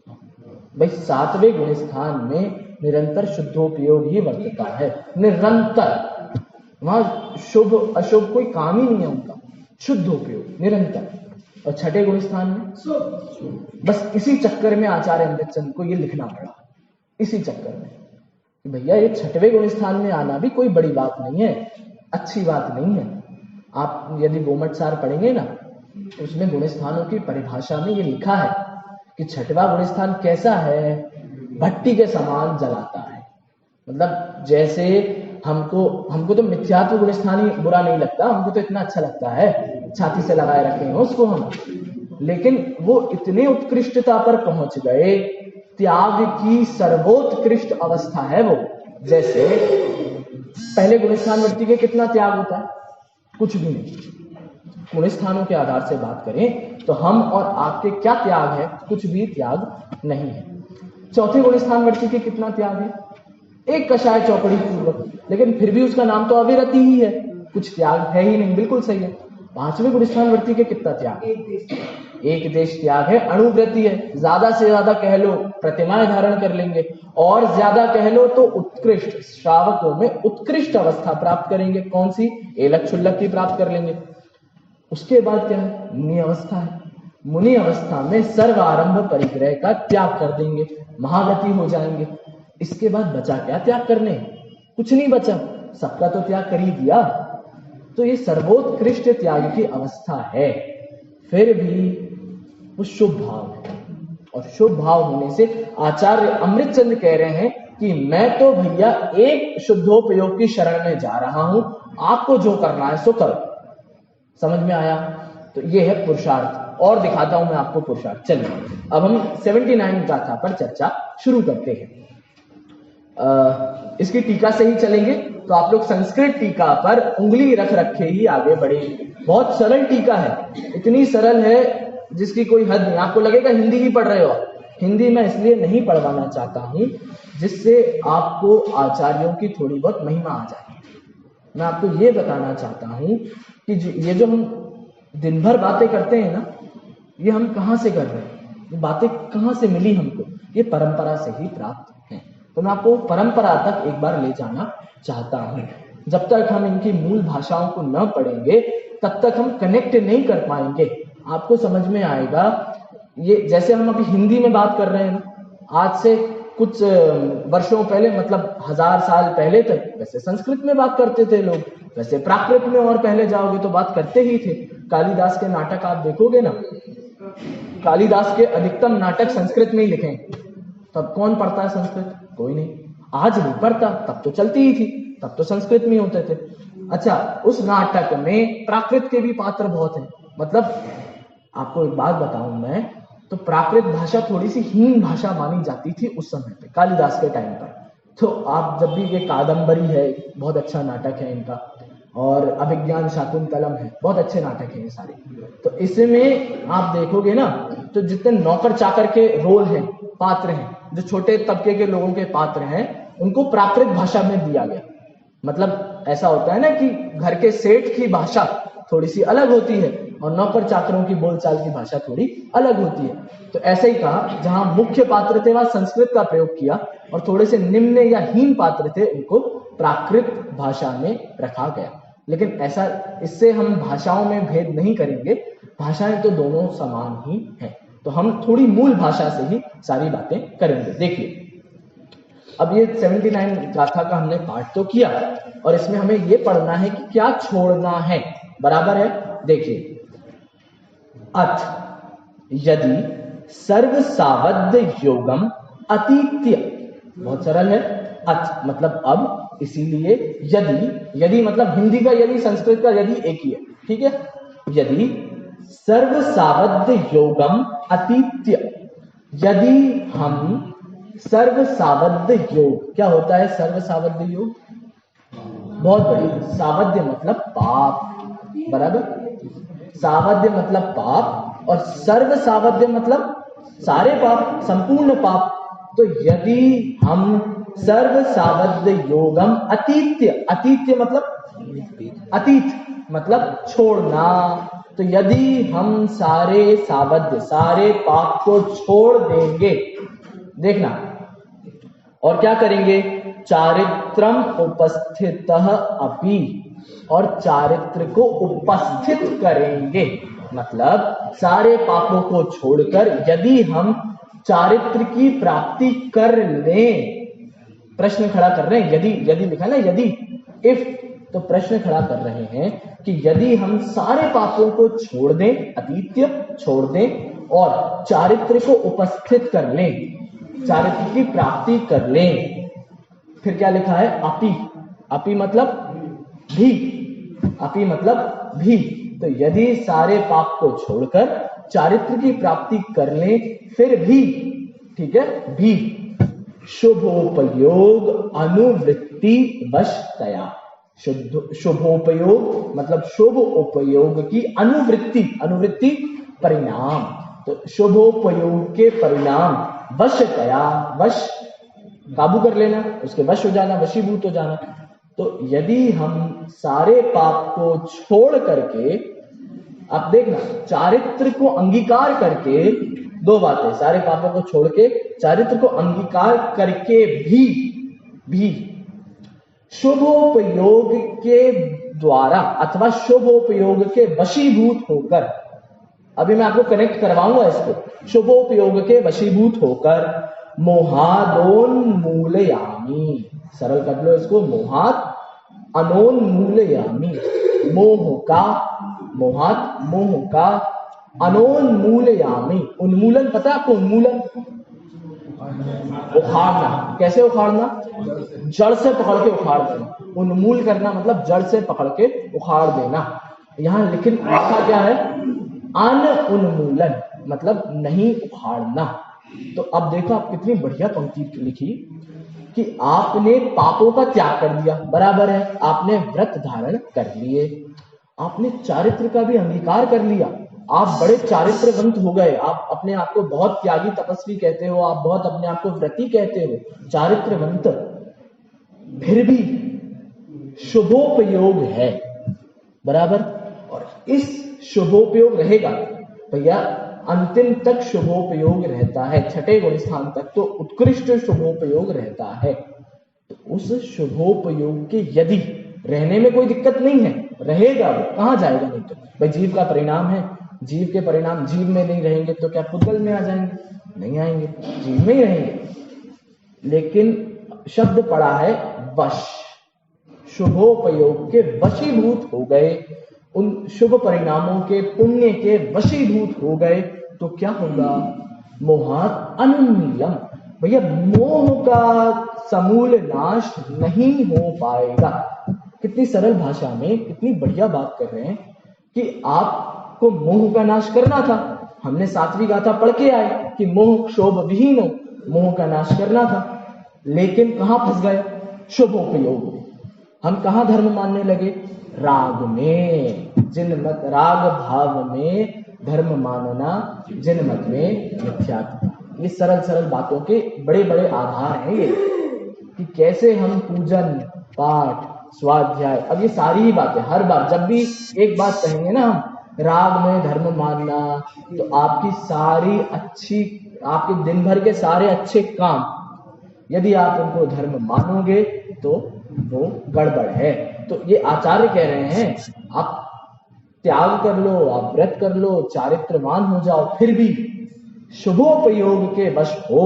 S1: भाई? 7वें गुणस्थान में निरंतर शुद्धोपयोग ही वर्तता है, निरंतर। वहां शुभ अशुभ कोई काम ही नहीं है उनका, शुद्धोपयोग निरंतर। और 6ठे गुणस्थान में बस इसी चक्कर में आचार्य अमृतचंद को ये लिखना पड़ा, इसी चक्कर में कि भैया ये 6वें गुणस्थान में आना भी कोई बड़ी बात नहीं है, अच्छी बात नहीं है। आप यदि गोमट सार पढ़ेंगे ना तो उसमें गुणस्थानों की परिभाषा में ये लिखा है कि 6वां गुणस्थान कैसा है? भट्टी के समान जलाता है। मतलब जैसे हमको तो मिथ्यात्व गुणस्थान ही बुरा नहीं लगता, हमको तो इतना अच्छा लगता है, छाती से लगाए रखे हैं उसको हम। लेकिन वो इतने उत्कृष्टता पर पहुंच गए, त्याग की सर्वोत्कृष्ट अवस्था है वो। जैसे पहले गुणस्थानवर्ती के कितना त्याग होता है? कुछ भी नहीं। गुणस्थानों के आधार से बात करें तो हम और आपके क्या त्याग है? कुछ भी त्याग नहीं है। चौथे गुणस्थानवर्ती के कितना त्याग है? एक कषाय चौकड़ी पूर्वक, लेकिन फिर भी उसका नाम तो अविरति ही है, कुछ त्याग है ही नहीं। बिल्कुल सही है। 5वें गुणस्थानवर्ती के कितना त्याग? एक देश त्याग है, अणुव्रति है। ज्यादा से ज्यादा कह लो प्रतिमाएं धारण कर लेंगे, और ज्यादा कह लो तो उत्कृष्ट श्रावकों में उत्कृष्ट अवस्था प्राप्त करेंगे। कौन सी? एलक क्षुल्लक की प्राप्त कर लेंगे। उसके बाद क्या है? मुनि अवस्था है। मुनि अवस्था में सर्व आरंभ परिग्रह का त्याग कर देंगे, महाव्रती हो जाएंगे। इसके बाद बचा क्या त्याग करने? कुछ नहीं बचा, सबका तो त्याग कर ही दिया। तो ये सर्वोत्कृष्ट त्याग की अवस्था है। फिर भी वो शुभ भाव है, और शुभ भाव होने से आचार्य अमृतचंद कह रहे हैं कि मैं तो भैया एक शुद्धोपयोग की शरण में जा रहा हूं, आपको जो करना है सो करो। समझ में आया? तो ये है पुरुषार्थ। और दिखाता हूं मैं आपको पुरुषार्थ। चलिए अब हम 79 गाथा पर चर्चा शुरू करते हैं। इसकी टीका से ही चलेंगे, तो आप लोग संस्कृत टीका पर उंगली रख रखे ही आगे बढ़ेंगे। बहुत सरल टीका है, इतनी सरल है जिसकी कोई हद नहीं। आपको लगेगा हिंदी ही पढ़ रहे हो। हिंदी मैं इसलिए नहीं पढ़वाना चाहता हूं जिससे आपको आचार्यों की थोड़ी बहुत महिमा आ जाए। मैं आपको ये बताना चाहता हूं कि ये जो हम दिन भर बातें करते हैं ना, ये हम कहां से कर रहे हैं, ये बातें कहां से मिली हमको, ये परंपरा से ही प्राप्त है। तो मैं आपको परंपरा तक एक बार ले जाना चाहता हूं। जब तक हम इनकी मूल भाषाओं को न पढ़ेंगे तब तक हम कनेक्ट नहीं कर पाएंगे। आपको समझ में आएगा, ये जैसे हम अभी हिंदी में बात कर रहे हैं ना, आज से कुछ वर्षों पहले, मतलब 1000 साल पहले तक वैसे संस्कृत में बात करते थे लोग, वैसे प्राकृत में और पहले जाओगे तो बात करते ही थे। कालिदास के नाटक आप देखोगे ना, कालिदास के अधिकतम नाटक संस्कृत में ही लिखे। तब कौन पढ़ता है संस्कृत? कोई नहीं। आज नहीं पढ़ता, तब तो चलती ही थी, तब तो संस्कृत में होते थे। अच्छा, उस नाटक में प्राकृत के भी पात्र बहुत हैं। मतलब आपको एक बात बताऊं मैं, तो प्राकृत भाषा थोड़ी सी हीन भाषा मानी जाती थी उस समय पे, कालिदास के टाइम पर। तो आप जब भी, ये कादंबरी है, बहुत अच्छा नाटक है इनका, और अभिज्ञान शाकुंतलम है, बहुत अच्छे नाटक हैं ये सारे। तो इसमें आप देखोगे ना, तो जितने नौकर चाकर के रोल हैं, पात्र हैं, जो छोटे तबके के लोगों के पात्र हैं, उनको प्राकृत भाषा में दिया गया। मतलब ऐसा होता है ना कि घर के सेठ की भाषा थोड़ी सी अलग होती है और नौकर चाकरों की बोलचाल की भाषा थोड़ी अलग होती है। तो ऐसे ही कहा, जहां मुख्य पात्र थे वहां संस्कृत का प्रयोग किया, और थोड़े से निम्न या हीन पात्र थे उनको प्राकृत भाषा में रखा गया। लेकिन ऐसा, इससे हम भाषाओं में भेद नहीं करेंगे, भाषाएं तो दोनों समान ही हैं। तो हम थोड़ी मूल भाषा से ही सारी बातें करेंगे। देखिए, अब ये 79 गाथा का हमने पाठ तो किया, और इसमें हमें ये पढ़ना है कि क्या छोड़ना है। बराबर है? देखिए, अथ यदि सर्व सावध्य योगम अतीत्य, बहुत सरल है। अथ मतलब अब, इसीलिए यदि, यदि मतलब हिंदी का यदि, संस्कृत का यदि एक ही है, ठीक है। यदि सर्व सावध्य योगम अतीत्य, यदि हम सर्व सावध्य योग, क्या होता है सर्व सावध्य योग? बहुत बढ़िया। सावध्य मतलब पाप, बराबर। सावध्य मतलब पाप, और सर्व सावध्य मतलब सारे पाप, संपूर्ण पाप। तो यदि हम सर्व सावध्य योगम अतीत्य, अतीत्य मतलब अतीत मतलब छोड़ना। तो यदि हम सारे सावध्य, सारे पाप को छोड़ देंगे, देखना, और क्या करेंगे? चारित्रम उपस्थितः अपि, और चारित्र को उपस्थित करेंगे। मतलब सारे पापों को छोड़कर यदि हम चारित्र की प्राप्ति कर लें, प्रश्न खड़ा कर रहे हैं, यदि, यदि लिखा ना, यदि, इफ, तो प्रश्न खड़ा कर रहे हैं कि यदि हम सारे पापों को छोड़ दें, अतीत्य छोड़ दें, और चारित्र को उपस्थित कर लें, चारित्र की प्राप्ति कर लें। फिर क्या लिखा है? अपि, अपि मतलब भी, अपि मतलब भी। तो यदि सारे पाप को छोड़कर चारित्र की प्राप्ति कर लें, फिर भी, ठीक है, भी शुभोपयोग अनुवृत्ति वशतया, शुभोपयोग मतलब शुभ उपयोग की अनुवृत्ति, अनुवृत्ति परिणाम। तो शुभोपयोग के परिणाम वशतया, वश काबू कर लेना, उसके वश हो जाना, वशीभूत हो जाना। तो यदि हम सारे पाप को छोड़ करके, आप देखना, चारित्र को अंगीकार करके, दो बातें, सारे पापों को छोड़ के चारित्र को अंगीकार करके भी शुभोपयोग के द्वारा अथवा शुभोपयोग के वशीभूत होकर, अभी मैं आपको कनेक्ट करवाऊंगा इसको, शुभोपयोग के वशीभूत होकर मोहादोन्मूलयामि, सरल कर लो इसको, मोहात अनोन्मूलयामि, मोह का, मोहात मोह का, अनोन्मूलयामि, उन्मूलन पता है आपको? उन्मूलन उखाड़ना। कैसे उखाड़ना? जड़ से पकड़ के उखाड़ देना। उन्मूल करना मतलब जड़ से पकड़ के उखाड़ देना। यहां लिखा क्या है? अन उन्मूलन मतलब नहीं उखाड़ना। तो अब देखो आप कितनी बढ़िया पंक्ति लिखी कि आपने पापों का त्याग कर दिया, बराबर है, आपने व्रत धारण कर लिए, आपने चारित्र का भी अंगीकार कर लिया, आप बड़े चारित्रवंत हो गए, आप अपने आप को बहुत त्यागी तपस्वी कहते हो, आप बहुत अपने आप को व्रती कहते हो, चारित्रवंत, फिर भी शुभोपयोग है, बराबर। और इस शुभोपयोग रहेगा भैया, अंतिम तक शुभोपयोग रहता है, छठे गुण स्थान तक तो उत्कृष्ट शुभोपयोग रहता है। तो उस शुभोपयोग के यदि रहने में कोई दिक्कत नहीं है, रहेगा, वो कहां जाएगा? नहीं तो भाई जीव का परिणाम है, जीव के परिणाम जीव में नहीं रहेंगे तो क्या पुद्गल में आ जाएंगे? नहीं आएंगे, जीव में ही रहेंगे। लेकिन शब्द पड़ा है वश, शुभोपयोग के वशीभूत हो गए, उन शुभ परिणामों के, पुण्य के वशीभूत हो गए, तो क्या होगा? मोहात अनुन्मीलम, भैया मोह का समूल नाश नहीं हो पाएगा। कितनी सरल भाषा में कितनी बढ़िया बात कर रहे हैं कि आपको मोह का नाश करना था, हमने 7वीं गाथा पढ़ के आए कि मोह क्षोभ विहीन हो, मोह का नाश करना था, लेकिन कहां फंस गए? शुभोपयोग में। हम कहां धर्म मानने लगे? राग में, जिनमत राग भाव में धर्म मानना, जिनमत में मिथ्यात्व। ये सरल सरल बातों के बड़े बड़े आधार हैं ये, कि कैसे हम पूजन पाठ स्वाध्याय, अब ये सारी ही बातें हर बार जब भी एक बात कहेंगे ना हम, राग में धर्म मानना, तो आपकी सारी अच्छी, आपके दिन भर के सारे अच्छे काम, यदि आप उनको धर्म मानोगे तो वो गड़बड़ है। तो ये आचार्य कह रहे हैं आप त्याग कर लो, आप व्रत कर लो, चारित्रवान हो जाओ, फिर भी शुभोपयोग के वश हो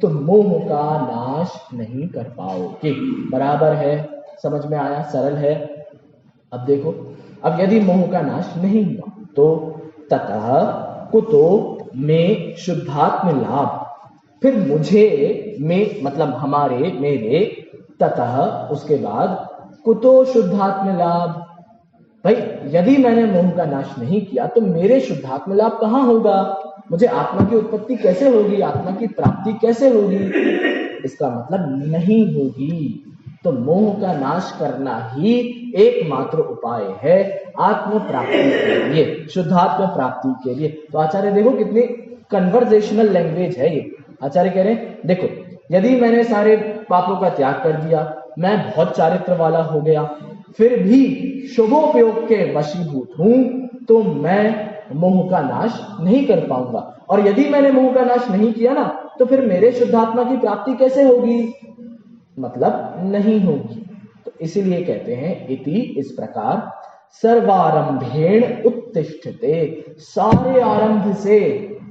S1: तो मोह का नाश नहीं कर पाओगे, बराबर है। समझ में आया? सरल है। अब देखो, अब यदि मोह का नाश नहीं हुआ तो ततः कुतो में शुद्धात्म लाभ, फिर मुझे में मतलब हमारे, मेरे, ततः उसके बाद कुतो शुद्धात्म लाभ, भाई यदि मैंने मोह का नाश नहीं किया तो मेरे शुद्धात्म लाभ कहां होगा? मुझे आत्मा की उत्पत्ति कैसे होगी? आत्मा की प्राप्ति कैसे होगी? इसका मतलब नहीं होगी। तो मोह का नाश करना ही एकमात्र उपाय है आत्म प्राप्ति के लिए, शुद्धात्म प्राप्ति के लिए। तो आचार्य देखो कितनी कन्वर्सेशनल लैंग्वेज है ये। आचार्य कह रहे हैं देखो, यदि मैंने सारे पापों का त्याग कर दिया, मैं बहुत चारित्र वाला हो गया, फिर भी शुभोपयोग के वशीभूत हूं, तो मैं मोह का नाश नहीं कर पाऊंगा। और यदि मैंने मोह का नाश नहीं किया ना, तो फिर मेरे शुद्धात्मा की प्राप्ति कैसे होगी? मतलब नहीं होगी। तो इसीलिए कहते हैं इति, इस प्रकार, सर्वारंभेण उत्तिष्ठते, सारे आरंभ से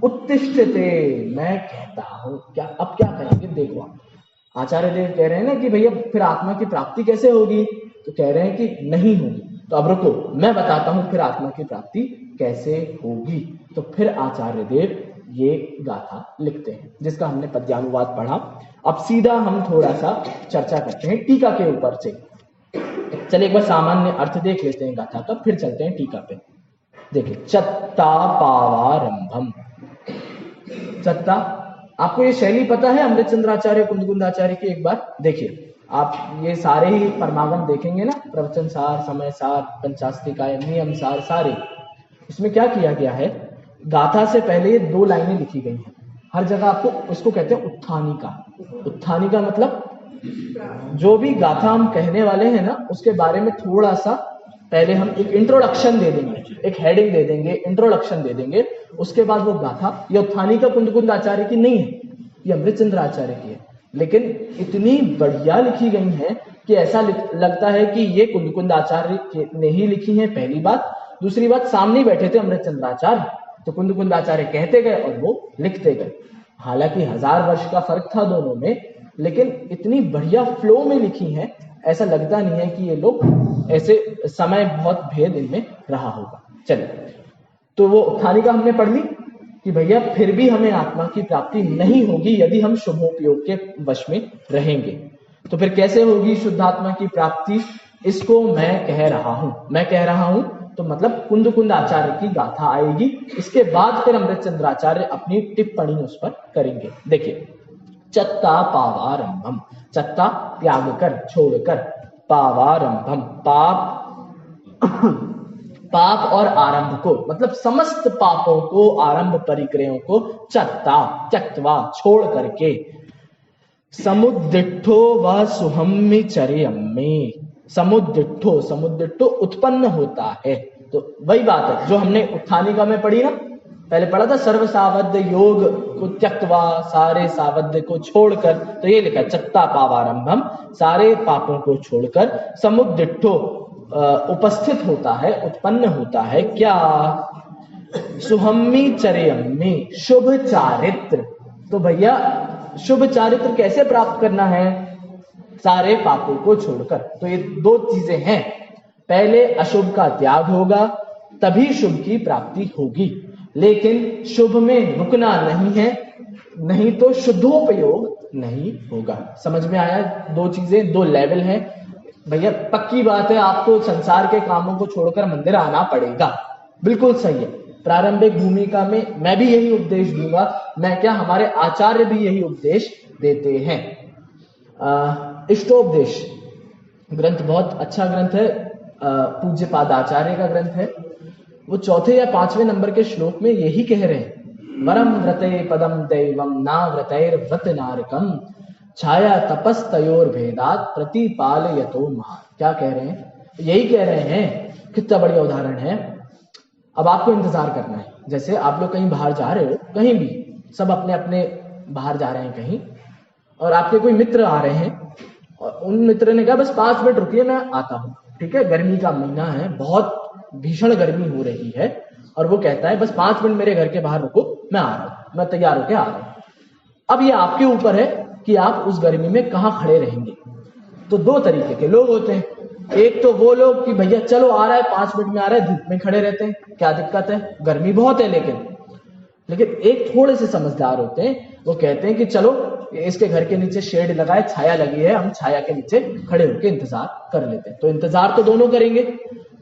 S1: उत्तिष्ठते, मैं कहता हूं। क्या अब क्या करेंगे? देखो आचार्य देव कह रहे हैं ना कि भैया फिर आत्मा की प्राप्ति कैसे होगी? तो कह रहे हैं कि नहीं होगी। तो अब रुको, मैं बताता हूं फिर आत्मा की प्राप्ति कैसे होगी। तो फिर आचार्य देव ये गाथा लिखते हैं, जिसका हमने पद्यानुवाद पढ़ा। अब सीधा हम थोड़ा सा चर्चा करते हैं टीका के ऊपर से। चलिए एक बार सामान्य अर्थ देख लेते हैं गाथा का, फिर चलते हैं टीका पे। देखिए, चत्ता पावारंभम। चत्ता, आपको ये शैली पता है अमृतचंद्राचार्य कुंदकुंदाचार्य की? एक बार देखिए, आप ये सारे ही परमागम देखेंगे ना, प्रवचन सार, समय सार, पंचास्तिकाय, नियम सार, सारे, इसमें क्या किया गया है? गाथा से पहले 2 लाइनें लिखी गई हैं। हर जगह आपको उसको कहते हैं उत्थानिका। उत्थानिका मतलब जो भी गाथा हम कहने वाले हैं ना, उसके बारे में थोड़ा सा पहले हम एक इंट्रोडक्शन दे देंगे, एक हेडिंग दे देंगे, इंट्रोडक्शन दे देंगे, उसके बाद वो गाथा। ये उत्थानिका कुंदकुंदाचार्य की नहीं है, ये अमृतचंद्राचार्य की है, लेकिन इतनी बढ़िया लिखी गई है कि ऐसा लगता है कि ये कुंदकुंदाचार्य ने ही लिखी है, पहली बात। दूसरी बात, सामने बैठे थे अमृतचंद्राचार्य, तो कुंदकुंदाचार्य कहते गए और वो लिखते गए। हालांकि 1000 वर्ष का फर्क था दोनों में, लेकिन इतनी बढ़िया फ्लो में लिखी है, ऐसा लगता नहीं है कि ये लोग ऐसे, समय बहुत भेद इनमें रहा होगा। चलिए, तो वो उत्थानिका हमने पढ़ ली कि भैया फिर भी हमें आत्मा की प्राप्ति नहीं होगी यदि हम शुभोपयोग के वश में रहेंगे। तो फिर कैसे होगी शुद्धात्मा की प्राप्ति? इसको मैं कह रहा हूं तो मतलब कुंद कुंद आचार्य की गाथा आएगी। इसके बाद फिर अमृतचंद्राचार्य अपनी टिप्पणी उस पर करेंगे। देखिए, चत्ता पावारंभम, चत्ता त्याग कर, छोड़कर, पावारंभम पाप पाप और आरंभ को, मतलब समस्त पापों को, आरंभ परिक्रयों को, चत्ता त्यक्त्वा छोड़ करके, समुद्दिठो व सुहम्मिचर्यम्मे, समुद्दिठो, समुद्दिठो उत्पन्न होता है। तो वही बात है जो हमने उत्थानिका में पढ़ी ना, पहले पढ़ा था, सर्व सावध योग को त्यक्त्वा, सारे सावध को छोड़कर। तो ये लिखा चत्ता पावारंभम, सारे पापों को छोड़कर, समुद्दिठो उपस्थित होता है, उत्पन्न होता है क्या, सुहम्मिचर्यम्मे शुभ चारित्र। तो भैया शुभ चारित्र कैसे प्राप्त करना है, सारे पापों को छोड़कर। तो ये दो चीजें हैं, पहले अशुभ का त्याग होगा तभी शुभ की प्राप्ति होगी, लेकिन शुभ में रुकना नहीं है, नहीं तो शुद्धोपयोग नहीं होगा। समझ में आया? दो चीजें, दो लेवल हैं भैया। पक्की बात है, आपको संसार के कामों को छोड़कर मंदिर आना पड़ेगा, बिल्कुल सही है। प्रारंभिक भूमिका में मैं भी यही उपदेश दूंगा, मैं क्या, हमारे आचार्य भी यही उपदेश देते हैं। इष्टोपदेश ग्रंथ बहुत अच्छा ग्रंथ है, पूज्य पाद आचार्य का ग्रंथ है। वो चौथे या पांचवें नंबर के श्लोक में यही कह रहे हैं, वरम व्रते पदम दैवम ना व्रतैर व्रत नारकम छाया तपस्तयोर भेदात प्रतिपालयतो महा। क्या कह रहे हैं? यही कह रहे हैं, कितना बढ़िया उदाहरण है। अब आपको इंतजार करना है, जैसे आप लोग कहीं बाहर जा रहे हो, कहीं भी, सब अपने अपने बाहर जा रहे हैं कहीं, और आपके कोई मित्र आ रहे हैं, और उन मित्र ने कहा बस 5 मिनट रुकिए मैं आता हूँ। ठीक है, गर्मी का महीना है, बहुत भीषण गर्मी हो रही है, और वो कहता है बस 5 मिनट मेरे घर के बाहर रुको, मैं आ रहा हूँ, मैं तैयार होके आ रहा हूँ। अब ये आपके ऊपर है कि आप उस गर्मी में कहाँ खड़े रहेंगे। तो दो तरीके के लोग होते हैं, एक तो वो लोग कि भैया चलो आ रहा है, 5 मिनट में आ रहा है, धूप में खड़े रहते हैं, क्या दिक्कत है, गर्मी बहुत है। लेकिन एक थोड़े से समझदार होते हैं, वो कहते हैं कि चलो इसके घर के नीचे शेड लगा है, छाया लगी है, हम छाया के नीचे खड़े होकर इंतजार कर लेते हैं। तो इंतजार तो दोनों करेंगे,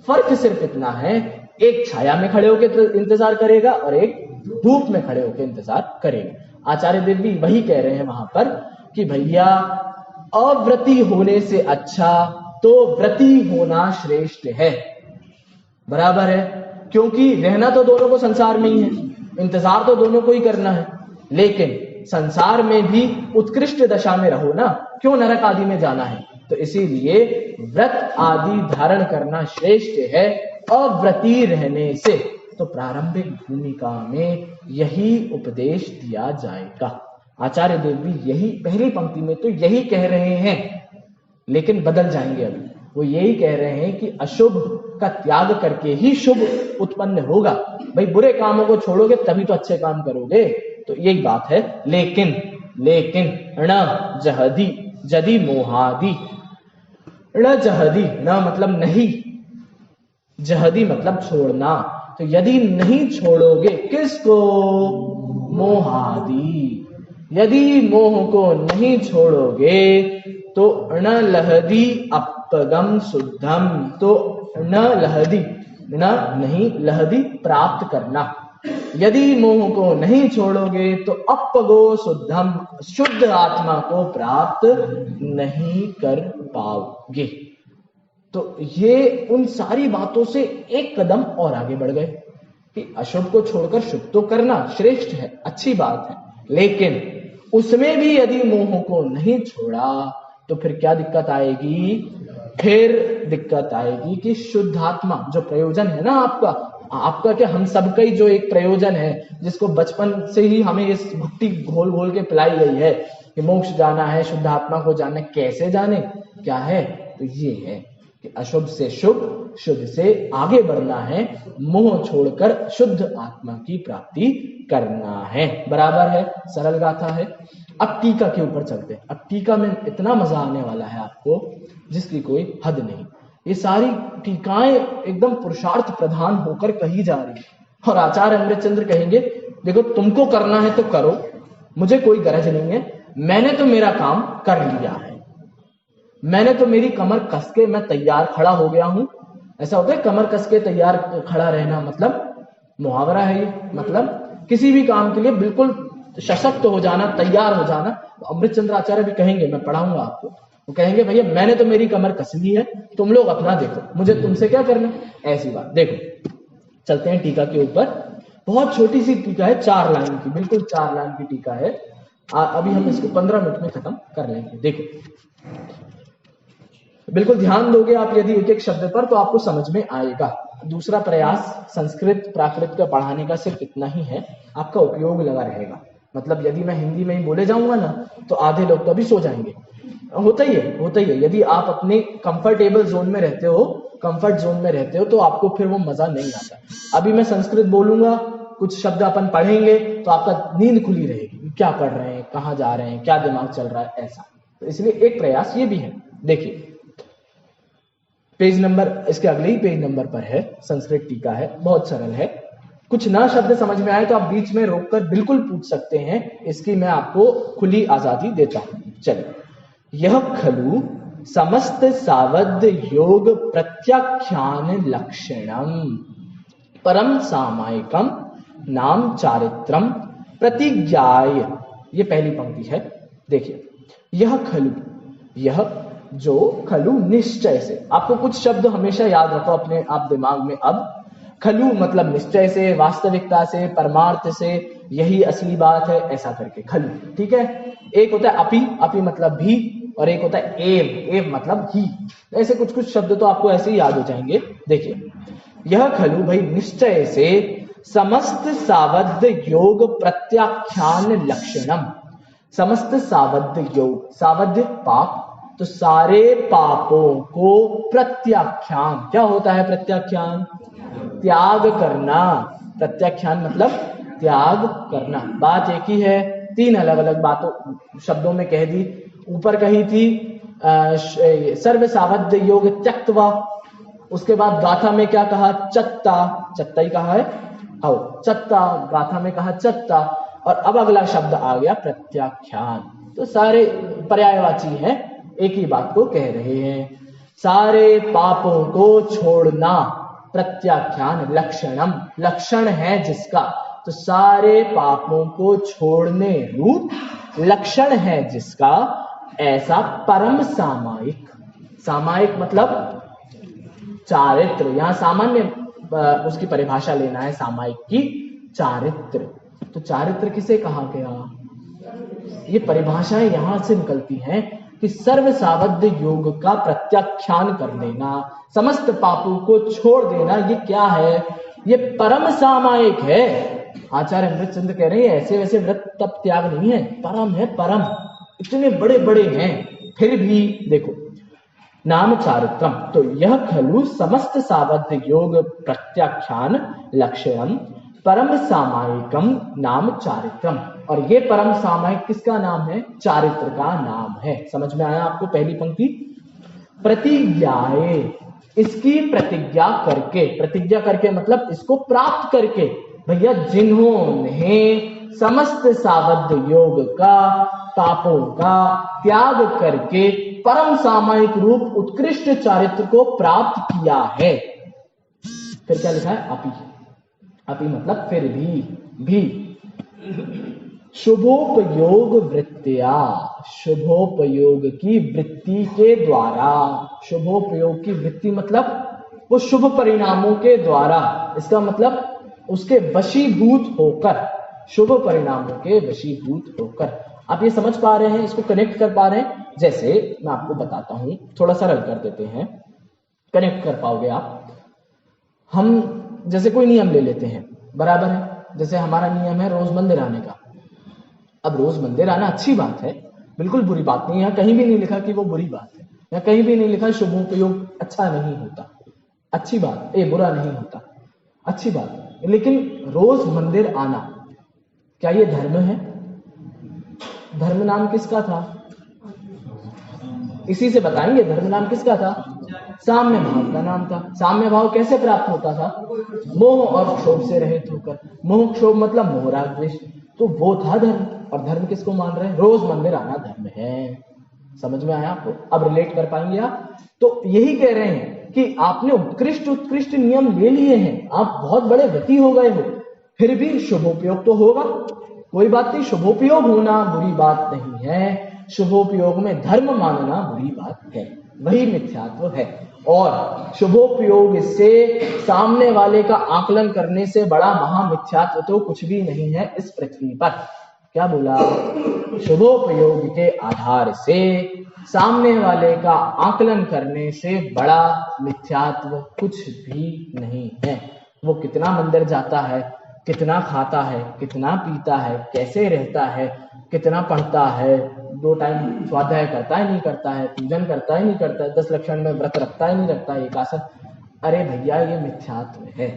S1: फर्क सिर्फ इतना है, एक छाया में खड़े होकर इंतजार करेगा और एक धूप में खड़े होकर इंतजार करेगा। आचार्य देव भी वही कह रहे हैं वहां पर कि भैया अव्रती होने से अच्छा तो व्रती होना श्रेष्ठ है। बराबर है, क्योंकि रहना तो दोनों को संसार में ही है, इंतजार तो दोनों को ही करना है, लेकिन संसार में भी उत्कृष्ट दशा में रहो ना, क्यों नरक आदि में जाना है। तो इसीलिए व्रत आदि धारण करना श्रेष्ठ है अव्रती रहने से। तो प्रारंभिक भूमिका में यही उपदेश दिया जाएगा। आचार्य देव भी यही पहली पंक्ति में तो यही कह रहे हैं, लेकिन बदल जाएंगे। अभी वो यही कह रहे हैं कि अशुभ का त्याग करके ही शुभ उत्पन्न होगा। भाई बुरे कामों को छोड़ोगे तभी तो अच्छे काम करोगे, तो यही बात है। लेकिन ण जहदी जदी मोहादि, ण जहदी, न मतलब नहीं, जहदी मतलब छोड़ना। तो यदि नहीं छोड़ोगे किसको, मोहादि, यदि मोह को नहीं छोड़ोगे तो न लहदी अपगम शुद्धम, तो न लहदी, न नहीं, लहदी प्राप्त करना। यदि मोह को नहीं छोड़ोगे तो अपगो शुद्धम, शुद्ध आत्मा को प्राप्त नहीं कर पाओगे। तो ये उन सारी बातों से एक कदम और आगे बढ़ गए कि अशुभ को छोड़कर शुभ तो करना श्रेष्ठ है, अच्छी बात है, लेकिन उसमें भी यदि मोह को नहीं छोड़ा तो फिर क्या दिक्कत आएगी, फिर दिक्कत आएगी कि शुद्धात्मा जो प्रयोजन है ना आपका क्या, हम सबका ही जो एक प्रयोजन है, जिसको बचपन से ही हमें इस भक्ति घोल घोल के पिलाई गई है कि मोक्ष जाना है, शुद्धात्मा को जाना, कैसे जाने, क्या है, तो ये है कि अशुभ से शुभ, शुद्ध से आगे बढ़ना है, मोह छोड़कर शुद्ध आत्मा की प्राप्ति करना है। बराबर है, सरल गाथा है। अब टीका के ऊपर चलते हैं। अब टीका में इतना मजा आने वाला है आपको जिसकी कोई हद नहीं। ये सारी टीकाएं एकदम पुरुषार्थ प्रधान होकर कही जा रही है, और आचार्य अमृतचंद्र कहेंगे देखो तुमको करना है तो करो, मुझे कोई गरज नहीं है, मैंने तो मेरा काम कर लिया है, मैंने तो मेरी कमर कस के मैं तैयार खड़ा हो गया हूं, ऐसा होता है कमर कस के तैयार खड़ा रहना, मतलब मुहावरा है ये, मतलब किसी भी काम के लिए बिल्कुल सशक्त हो जाना, तैयार हो जाना। तो अमृत चंद्र आचार्य भी कहेंगे, मैं पढ़ाऊंगा आपको, वो कहेंगे भैया मैंने तो मेरी कमर कस ली है, तुम लोग अपना देखो, मुझे तुमसे क्या करना, ऐसी बात। देखो चलते हैं टीका के ऊपर। बहुत छोटी सी टीका है, 4 लाइन की, बिल्कुल 4 लाइन की टीका है। अभी हम इसको 15 मिनट में खत्म कर लेंगे। देखो बिल्कुल ध्यान दोगे आप यदि एक एक शब्द पर तो आपको समझ में आएगा। दूसरा प्रयास संस्कृत प्राकृत का पढ़ाने का सिर्फ इतना ही है, आपका उपयोग लगा रहेगा। मतलब यदि मैं हिंदी में ही बोले जाऊंगा ना तो आधे लोग तो अभी सो जाएंगे, होता ही है, होता ही है। यदि आप अपने कंफर्टेबल जोन में रहते हो, कंफर्ट जोन में रहते हो, तो आपको फिर वो मजा नहीं आता। अभी मैं संस्कृत बोलूंगा, कुछ शब्द अपन पढ़ेंगे तो आपका नींद खुली रहेगी, क्या पढ़ रहे हैं, कहाँ जा रहे हैं, क्या दिमाग चल रहा है, ऐसा। तो इसलिए एक प्रयास ये भी है। देखिए पेज नंबर, इसके अगले ही पेज नंबर पर है, संस्कृत टीका है, बहुत सरल है। कुछ ना शब्द समझ में आए तो आप बीच में रोककर बिल्कुल पूछ सकते हैं, इसकी मैं आपको खुली आजादी देता हूं। चलिए, यह खलु समस्त सावध योग प्रत्याख्यान लक्षणम परम सामायिकम नाम चारित्रम प्रतिज्ञाय। ये पहली पंक्ति है। देखिए यह खलु, यह जो खलु निश्चय से, आपको कुछ शब्द हमेशा याद रखो अपने आप दिमाग में। अब खलु मतलब निश्चय से, वास्तविकता से, परमार्थ से, यही असली बात है, ऐसा करके खलु, ठीक है। एक होता है अपि, अपि मतलब भी, और एक होता है एव, एव मतलब ही। ऐसे कुछ कुछ शब्द तो आपको ऐसे ही याद हो जाएंगे। देखिए यह खलु भाई निश्चय से समस्त सावध योग प्रत्याख्यान लक्षणम। समस्त सावध योग, सावध पाप, तो सारे पापों को प्रत्याख्यान, क्या होता है प्रत्याख्यान, त्याग करना। प्रत्याख्यान मतलब त्याग करना। बात एक ही है, 3 अलग अलग बातों शब्दों में कह दी। ऊपर कही थी सर्व सावध योग त्यक्त्वा, उसके बाद गाथा में क्या कहा, चत्ता, चत्ता ही कहा है, हाँ चत्ता, गाथा में कहा चत्ता, और अब अगला शब्द आ गया प्रत्याख्यान। तो सारे पर्यायवाची हैं, एक ही बात को कह रहे हैं। सारे पापों को छोड़ना, प्रत्याख्यान लक्षणम, लक्षण है जिसका, तो सारे पापों को छोड़ने रूप लक्षण है जिसका, ऐसा परम सामायिक। सामायिक मतलब चारित्र, यहां सामान्य उसकी परिभाषा लेना है सामायिक की, चारित्र। तो चारित्र किसे कहा गया, ये परिभाषाएं यहां से निकलती हैं कि सर्व सावध योग का प्रत्याख्यान कर देना, समस्त पापों को छोड़ देना, ये क्या है, ये परम सामायिक है। आचार्य अमृत चंद्र कह रहे हैं ऐसे वैसे व्रत तप त्याग नहीं है, परम है, परम, इतने बड़े बड़े हैं। फिर भी देखो नाम चारित्रम, तो यह खलु समस्त सावध योग प्रत्याख्यान लक्ष्यम परम सामायिकम नाम चारित्रम। और ये परम सामायिक किसका नाम है, चारित्र का नाम है। समझ में आया आपको पहली पंक्ति। प्रतिज्ञाए, इसकी प्रतिज्ञा करके, प्रतिज्ञा करके मतलब इसको प्राप्त करके, भैया जिन्होंने समस्त सावध योग का, पापों का त्याग करके परम सामायिक रूप उत्कृष्ट चारित्र को प्राप्त किया है। फिर क्या लिखा है, अपि, अपि मतलब फिर भी शुभोपयोग वृत्तिया, शुभोपयोग की वृत्ति के द्वारा, शुभोपयोग की वृत्ति मतलब वो शुभ परिणामों के द्वारा, इसका मतलब उसके वशीभूत होकर, शुभ परिणामों के वशीभूत होकर। आप ये समझ पा रहे हैं, इसको कनेक्ट कर पा रहे हैं। जैसे मैं आपको बताता हूं, थोड़ा सरल कर देते हैं, कनेक्ट कर पाओगे आप। हम जैसे कोई नियम ले लेते हैं, बराबर है, जैसे हमारा नियम है रोज मंदिर आने का। अब रोज मंदिर आना अच्छी बात है, बिल्कुल बुरी बात नहीं, यहाँ कहीं भी नहीं लिखा कि वो बुरी बात है, यहाँ कहीं भी नहीं लिखा शुभोपयोग अच्छा नहीं होता, अच्छी बात, ये बुरा नहीं होता, अच्छी बात। लेकिन रोज मंदिर आना क्या ये धर्म है? धर्म नाम किसका था, इसी से बताएंगे, धर्म नाम किसका था, साम्य भाव का नाम था। साम्य भाव कैसे प्राप्त होता था, मोह और क्षोभ से रहित होकर। मोह क्षोभ मतलब मोह राग द्वेष, तो वो था धर्म। और धर्म किसको मान रहे हैं, रोज मंदिर आना धर्म है। समझ में आया आपको, अब रिलेट कर पाएंगे आप। तो यही कह रहे हैं कि आपने उत्कृष्ट नियम ले लिए हैं, आप बहुत बड़े व्यक्ति हो गए हो, फिर भी शुभोपयोग तो होगा। कोई बात नहीं, शुभोपयोग होना बुरी बात नहीं है, शुभोपयोग में धर्म मानना बुरी बात है, वही मिथ्यात्व है। और शुभोपयोग से सामने वाले का आकलन करने से बड़ा महामिथ्यात्व तो कुछ भी नहीं है इस पृथ्वी पर। क्या बोला? शुभोपयोग के आधार से सामने वाले का आकलन करने से बड़ा मिथ्यात्व कुछ भी नहीं है। वो कितना मंदिर जाता है, कितना खाता है, कितना पीता है, कैसे रहता है, कितना पढ़ता है, 2 टाइम स्वाध्याय करता है नहीं करता है, पूजन करता है नहीं करता है, 10 लक्षण में व्रत रखता है नहीं रखता है, एकासन, अरे भैया ये मिथ्यात्व है।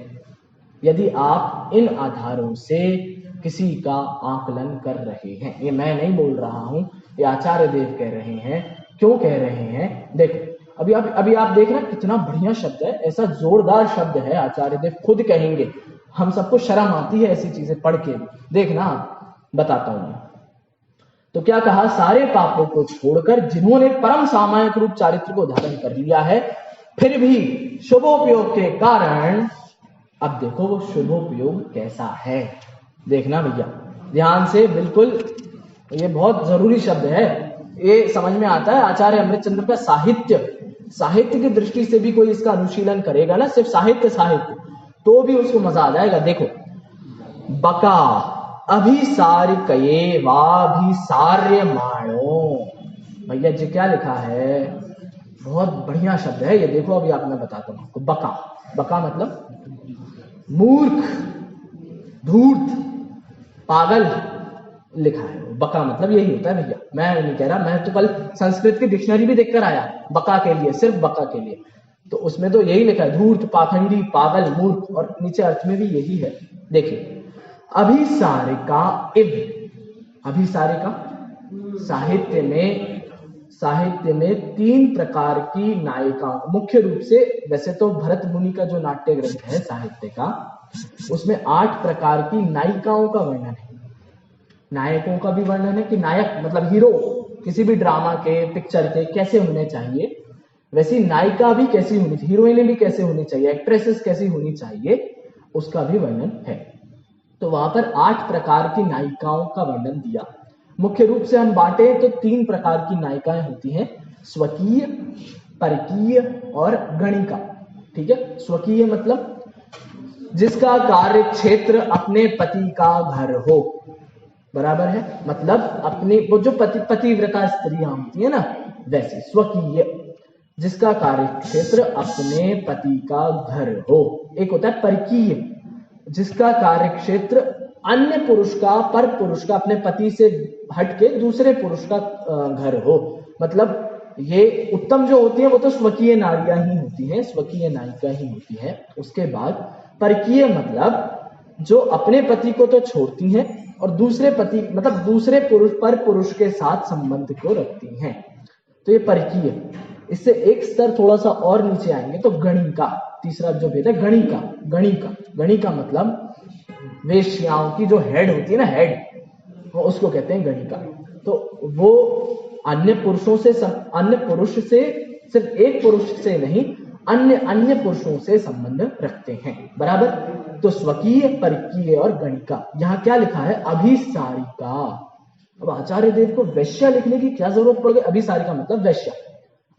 S1: यदि आप इन आधारों से किसी का आकलन कर रहे हैं, ये मैं नहीं बोल रहा हूं, ये आचार्य देव कह रहे हैं। क्यों कह रहे हैं? देखो अभी आप देख रहे हैं कितना बढ़िया शब्द है, ऐसा जोरदार शब्द है, आचार्य देव खुद कहेंगे। हम सबको शर्म आती है ऐसी चीजें पढ़ के भी। देखना बताता हूं। तो क्या कहा? सारे पापों को छोड़कर जिन्होंने परम सामायिक रूप चारित्र को धारण कर लिया है, फिर भी शुभोपयोग के कारण, अब देखो वो शुभोपयोग कैसा है, देखना भैया ध्यान से, बिल्कुल ये बहुत जरूरी शब्द है, ये समझ में आता है। आचार्य अमृतचंद्र का साहित्य की दृष्टि से भी कोई इसका अनुशीलन करेगा ना, सिर्फ साहित्य तो भी उसको मजा आ जाएगा। देखो, बका अभिसारिकये वाभिसार्यमाणो, भैया जी क्या लिखा है, बहुत बढ़िया शब्द है ये। देखो अभी आप, मैं बताता हूं आपको। बका मतलब मूर्ख, धूर्त, पागल लिखा है। बका मतलब यही होता है भैया, मैं नहीं कह रहा, मैं तो कल संस्कृत की डिक्शनरी भी देखकर आया बका के लिए, सिर्फ बका के लिए, तो उसमें तो यही लिखा है, धूर्त, पाखंडी, पागल, मूर्ख, और नीचे अर्थ में भी यही है। देखिए, अभिसारिका इव, अभिसारिका साहित्य में 3 प्रकार की नायिकाओं, मुख्य रूप से, वैसे तो भरत मुनि का जो नाट्य ग्रंथ है साहित्य का, उसमें 8 प्रकार की नायिकाओं का वर्णन है। नायकों का भी वर्णन है कि नायक मतलब हीरो, किसी भी ड्रामा के, पिक्चर के कैसे होने चाहिए, वैसी नायिका भी कैसी होनी चाहिए, हीरोइनें भी कैसे होनी चाहिए, एक्ट्रेसेस कैसी होनी चाहिए, उसका भी वर्णन है। तो वहां पर 8 प्रकार की नायिकाओं का वर्णन दिया। मुख्य रूप से हम बांटे तो 3 प्रकार की नायिकाएं होती हैं, स्वकीय, परकीय और गणिका। ठीक है, स्वकीय मतलब जिसका कार्य क्षेत्र अपने पति का घर हो, बराबर है, मतलब अपनी वो जो पतिव्रता स्त्रियां होती है ना, वैसे स्वकीय, जिसका कार्य क्षेत्र अपने पति का घर हो। एक होता है परकीय, जिसका कार्य क्षेत्र अन्य पुरुष का, पर पुरुष का, अपने पति से हटके दूसरे पुरुष का घर हो। मतलब ये उत्तम जो होती है वो तो स्वकीय नारियां ही होती हैं, स्वकीय नायिका ही होती है। उसके बाद परकीय मतलब जो अपने पति को तो छोड़ती हैं और दूसरे पति मतलब दूसरे पुरुष, पर पुरुष के साथ संबंध को रखती हैं, तो ये परकीय। इससे एक स्तर थोड़ा सा और नीचे आएंगे तो गणिका, तीसरा जो भेद है गणिका मतलब वेश्याओं की जो हेड होती है ना, हेड, वो उसको कहते हैं गणिका। तो वो अन्य पुरुषों से, अन्य पुरुष से, सिर्फ एक पुरुष से नहीं, अन्य पुरुषों से संबंध रखते हैं, बराबर। तो स्वकीय, परकीय और गणिका। यहाँ क्या लिखा है? अभिसारिका। अब आचार्य देव को वैश्या लिखने की क्या जरूरत पड़ गई? अभिसारिका मतलब वैश्या।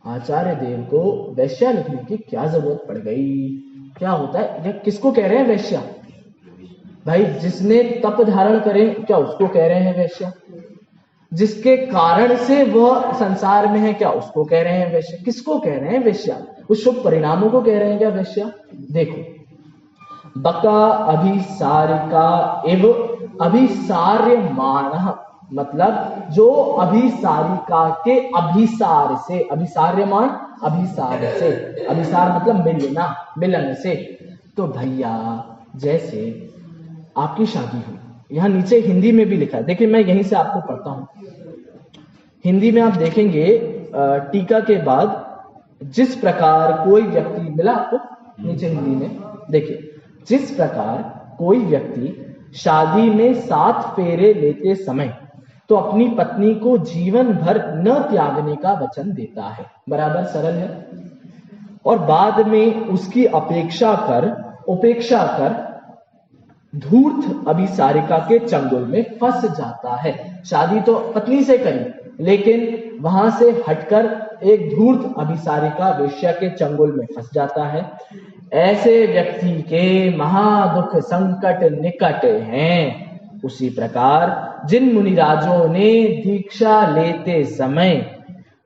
S1: आचार्य देव को वैश्या लिखने की क्या जरूरत पड़ गई? क्या होता है, ये किसको कह रहे हैं वैश्या? भाई जिसने तप धारण करे, क्या उसको कह रहे हैं वैश्या? जिसके कारण से वह संसार में है, क्या उसको कह रहे हैं वैश्या? किसको कह रहे हैं वैश्या? उस शुभ परिणामों को कह रहे हैं क्या वैश्या? देखो, बका अभिसारिका एव अभिसार्यमाणः मतलब जो अभिसारिका के अभिसार से, अभिसार्यमान अभिसार से, अभिसार मतलब मिलना, मिलन से। तो भैया जैसे आपकी शादी हुई, यहाँ नीचे हिंदी में भी लिखा है, देखिए मैं यहीं से आपको पढ़ता हूं। हिंदी में आप देखेंगे टीका के बाद, जिस प्रकार कोई व्यक्ति, मिला आपको नीचे हिंदी में, देखिए, जिस प्रकार कोई व्यक्ति शादी में 7 फेरे लेते समय तो अपनी पत्नी को जीवन भर न त्यागने का वचन देता है, बराबर, सरल है। और बाद में उसकी उपेक्षा कर धूर्त अभिसारिका के चंगुल में फंस जाता है। शादी तो पत्नी से करी, लेकिन वहां से हटकर एक धूर्त अभिसारिका वेश्या के चंगुल में फंस जाता है। ऐसे व्यक्ति के महादुख संकट निकट हैं। उसी प्रकार जिन मुनिराजों ने दीक्षा लेते समय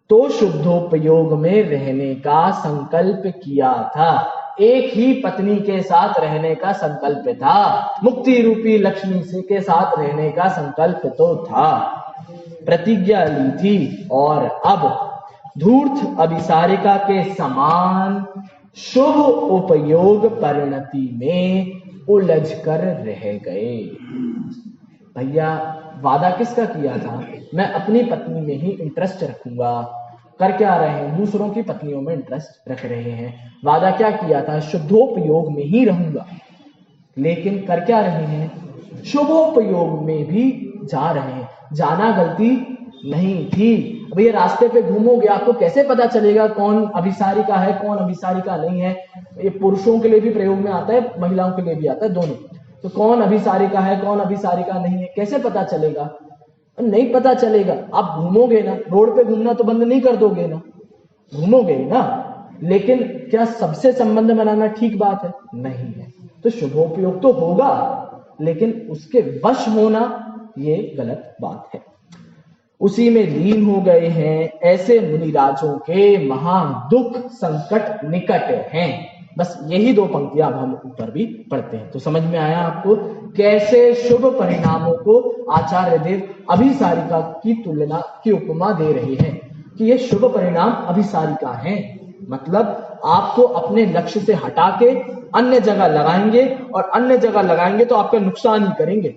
S1: तो शुद्धोपयोग में रहने का संकल्प किया था, एक ही पत्नी के साथ रहने का संकल्प था, मुक्ति रूपी लक्ष्मी से के साथ रहने का संकल्प तो था, प्रतिज्ञा ली थी, और अब धूर्त अभिसारिका के समान शुभ उपयोग परिणति में उलझ कर रह गए। भैया वादा किसका किया था? मैं अपनी पत्नी में ही इंटरेस्ट रखूंगा। कर क्या रहे हैं? दूसरों की पत्नियों में इंटरेस्ट रख रहे हैं। वादा क्या किया था? शुद्धोपयोग में ही रहूंगा। लेकिन कर क्या रहे हैं? शुभोपयोग में भी जा रहे हैं। जाना गलती नहीं थी। अब ये रास्ते पे घूमोगे, आपको कैसे पता चलेगा कौन अभिसारिका है, कौन अभिसारिका नहीं है? ये पुरुषों के लिए भी प्रयोग में आता है, महिलाओं के लिए भी आता है, दोनों। तो कौन अभिसारिका है, कौन अभिसारिका नहीं है, कैसे पता चलेगा? नहीं पता चलेगा। आप घूमोगे ना, रोड पे घूमना तो बंद नहीं कर दोगे ना, घूमोगे ना। लेकिन क्या सबसे संबंध बनाना ठीक बात है? नहीं है। तो शुभोपयोग तो होगा, लेकिन उसके वश होना ये गलत बात है। उसी में लीन हो गए हैं। ऐसे मुनिराजों के महान दुख संकट निकट हैं। बस यही दो पंक्तियां अब हम ऊपर भी पढ़ते हैं तो समझ में आया आपको कैसे शुभ परिणामों को आचार्य देव अभिसारिका की तुलना की उपमा दे रहे हैं कि ये शुभ परिणाम अभिसारिका हैं। मतलब आपको अपने लक्ष्य से हटा के अन्य जगह लगाएंगे, और अन्य जगह लगाएंगे तो आपका नुकसान ही करेंगे,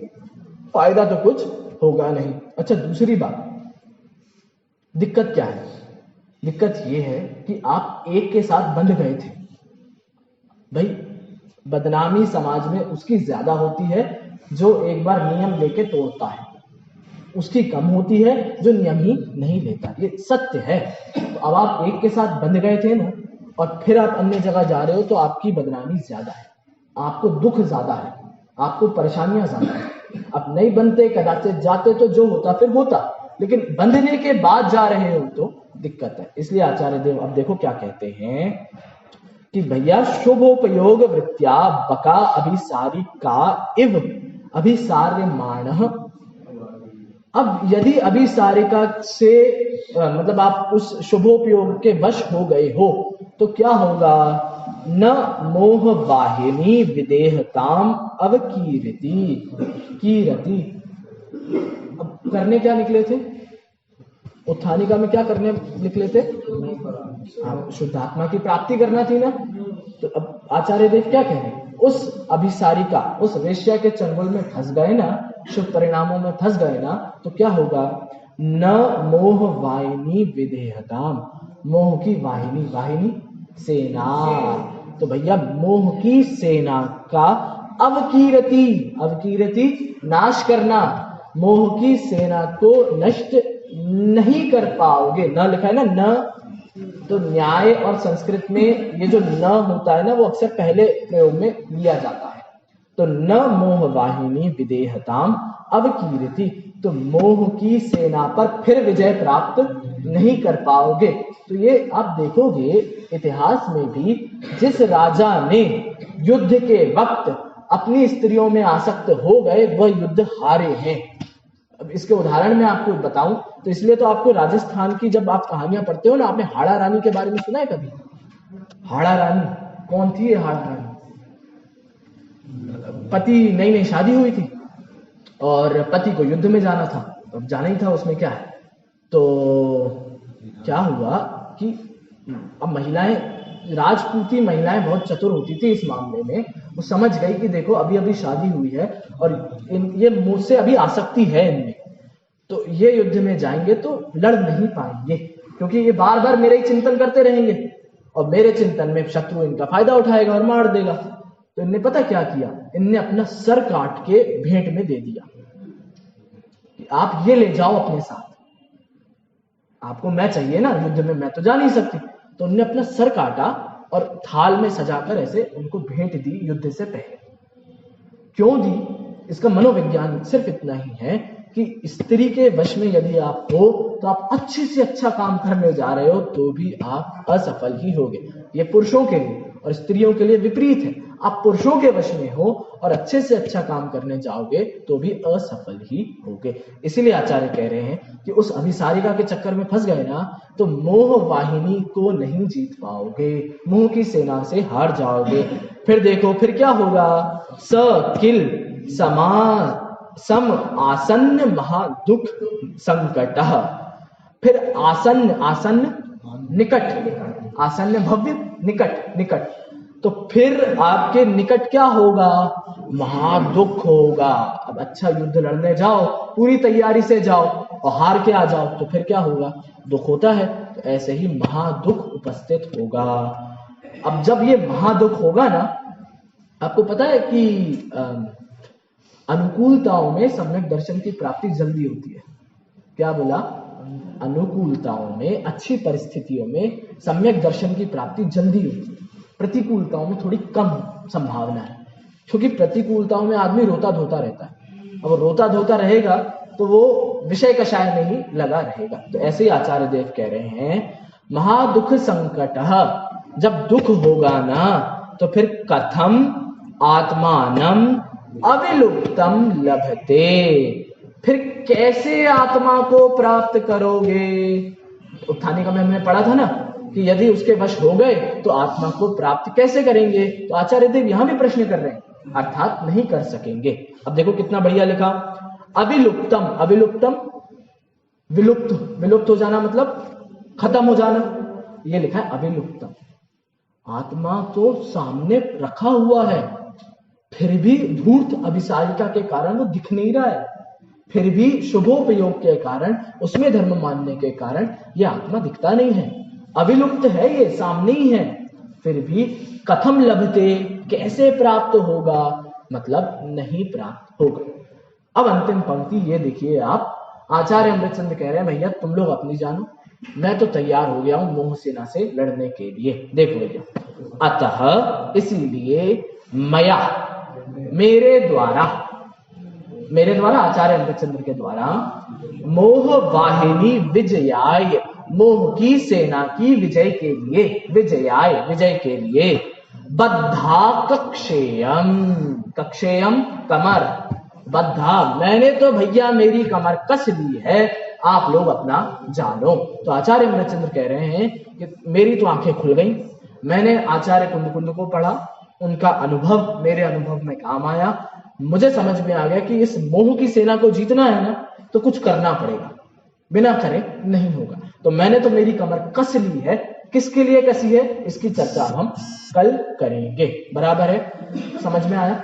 S1: फायदा तो कुछ होगा नहीं। अच्छा, दूसरी बात, दिक्कत क्या है? दिक्कत ये है कि आप एक के साथ बंध गए थे। भाई बदनामी समाज में उसकी ज्यादा होती है जो एक बार नियम लेके तोड़ता है, उसकी कम होती है जो नियम ही नहीं लेता। ये सत्य है। तो अब आप एक के साथ बंध गए थे ना, और फिर आप अन्य जगह जा रहे हो, तो आपकी बदनामी ज्यादा है, आपको दुख ज्यादा है, आपको परेशानियां ज्यादा है। अब नहीं बनते, कदाचित जाते तो जो होता फिर होता, लेकिन बंधने के बाद जा रहे हो तो दिक्कत है। इसलिए आचार्य देव अब देखो क्या कहते हैं कि भैया शुभोपयोग वृत्त्या बका अभिसारिका इव अभिसार्यमाण। अब यदि अभिसारिका से मतलब आप उस शुभोपयोग के वश हो गए हो तो क्या होगा? न मोह वाहिनी विदेहताम कीरति। अब करने क्या निकले थे? उत्थानिका में क्या करने निकले थे? शुद्धात्मा की प्राप्ति करना थी ना। तो अब आचार्य देव क्या कह रहे हैं? उस अभिसारिका, उस वेश्या के चंगुल में फंस गए ना, शुभ परिणामों में फंस गए ना, तो क्या होगा? न मोह वाहिनी विदेहताम। मोह की वाहिनी, वाहिनी सेना। तो भैया मोह की सेना का अवकीरति नाश करना, मोह की सेना को नष्ट नहीं कर पाओगे। न लिखा है ना, न, तो न्याय और संस्कृत में ये जो न होता है ना, वो अक्सर पहले प्रयोग में लिया जाता है। तो न मोह वाहिनी विदेहताम अवकीर्ति, तो मोह की सेना पर फिर विजय प्राप्त नहीं कर पाओगे। तो ये आप देखोगे इतिहास में भी, जिस राजा ने युद्ध के वक्त अपनी स्त्रियों में आसक्त हो गए, वह युद्ध हारे हैं। अब इसके उदाहरण मैं आपको बताऊं तो इसलिए तो आपको राजस्थान की जब आप कहानियां पढ़ते हो ना, आपने हाड़ा रानी के बारे में सुना है कभी? हाड़ा रानी कौन थी? हाड़ा रानी पति, नई नई शादी हुई थी और पति को युद्ध में जाना था। अब जाना ही था, उसमें क्या है? तो क्या हुआ कि अब महिलाएं, राजपूती महिलाएं बहुत चतुर होती थी इस मामले में। वो समझ गई कि देखो अभी अभी शादी हुई है और ये मुझसे अभी आसक्ति है इनमें, तो ये युद्ध में जाएंगे तो लड़ नहीं पाएंगे, क्योंकि ये बार बार मेरा ही चिंतन करते रहेंगे और मेरे चिंतन में शत्रु इनका फायदा उठाएगा और मार देगा। तो इनने पता क्या किया? इनने अपना सर काट के भेंट में दे दिया कि आप ये ले जाओ अपने साथ, आपको मैं चाहिए ना युद्ध में, मैं तो जा नहीं सकती। तो उन्होंने अपना सर काटा और थाल में सजाकर ऐसे उनको भेंट दी युद्ध से पहले। क्यों दी? इसका मनोविज्ञान सिर्फ इतना ही है कि स्त्री के वश में यदि आप हो तो आप अच्छे से अच्छा काम करने जा रहे हो तो भी आप असफल ही होगे। ये पुरुषों के लिए, और स्त्रियों के लिए विपरीत है। आप पुरुषों के वश में हो और अच्छे से अच्छा काम करने जाओगे तो भी असफल ही होगे। इसीलिए आचार्य कह रहे हैं कि उस अभिसारिका के चक्कर में फंस गए ना तो मोह वाहिनी को नहीं जीत पाओगे, मोह की सेना से हार जाओगे। फिर देखो फिर क्या होगा, स किल सम आसन्न महादुख संकट। फिर आसन्न निकट, आसन्न भव्य, निकट, तो फिर आपके निकट क्या होगा, महादुख होगा। अब अच्छा युद्ध लड़ने जाओ, पूरी तैयारी से जाओ और हार के आ जाओ तो फिर क्या होगा, दुख होता है। तो ऐसे ही महादुख उपस्थित होगा। अब जब ये महादुख होगा ना, आपको पता है कि अनुकूलताओं में सम्यक दर्शन की प्राप्ति जल्दी होती है। क्या बोला? अनुकूलताओं में, अच्छी परिस्थितियों में सम्यक दर्शन की प्राप्ति जल्दी होती है, प्रतिकूलताओं में थोड़ी कम संभावना है। क्योंकि प्रतिकूलताओं में आदमी रोता धोता रहता है। अब रोता धोता रहेगा तो वो विषय कषाय में ही लगा रहेगा। तो ऐसे ही आचार्य देव कह रहे हैं, महादुख संकट, जब दुख होगा ना तो फिर कथम आत्मानम अविलुप्तम लभते, फिर कैसे आत्मा को प्राप्त करोगे। उत्थानिका में हमने पढ़ा था ना कि यदि उसके वश हो गए तो आत्मा को प्राप्त कैसे करेंगे। तो आचार्य देव यहां भी प्रश्न कर रहे हैं, अर्थात नहीं कर सकेंगे। अब देखो कितना बढ़िया लिखा, अविलुप्तम, अविलुप्तम विलुप्त हो जाना मतलब खत्म हो जाना, ये लिखा है अविलुप्तम। आत्मा तो सामने रखा हुआ है, फिर भी धूर्त अभिसारिका के कारण वो दिख नहीं रहा है, फिर भी शुभोपयोग के कारण, उसमें धर्म मानने के कारण ये आत्मा दिखता नहीं है, अविलुप्त है, ये सामने ही है। फिर भी कथम लभते, कैसे प्राप्त होगा, मतलब नहीं प्राप्त होगा। अब अंतिम पंक्ति ये देखिए आप, आचार्य अमृतचंद्र कह रहे हैं, भैया तुम लोग अपनी जानो, मैं तो तैयार हो गया हूं मोह सेना से लड़ने के लिए। देखो भैया, अतः इसीलिए मया, मेरे द्वारा आचार्य अमृतचंद्र के द्वारा, मोह वाहिनी विजयाय, मोह की सेना की विजय के लिए, विजय के लिए, बद्धा कक्षेयम, कक्षेयम कमर, बद्धा मैंने तो भैया मेरी कमर कस ली है, आप लोग अपना जानो। तो आचार्य अमृतचंद्र कह रहे हैं कि मेरी तो आंखें खुल गई, मैंने आचार्य कुंद को पढ़ा, उनका अनुभव मेरे अनुभव में काम आया, मुझे समझ में आ गया कि इस मोह की सेना को जीतना है ना तो कुछ करना पड़ेगा, बिना करे नहीं होगा। तो मैंने तो मेरी कमर कस ली है, किसके लिए कसी है इसकी चर्चा हम कल करेंगे। बराबर है, समझ में आया?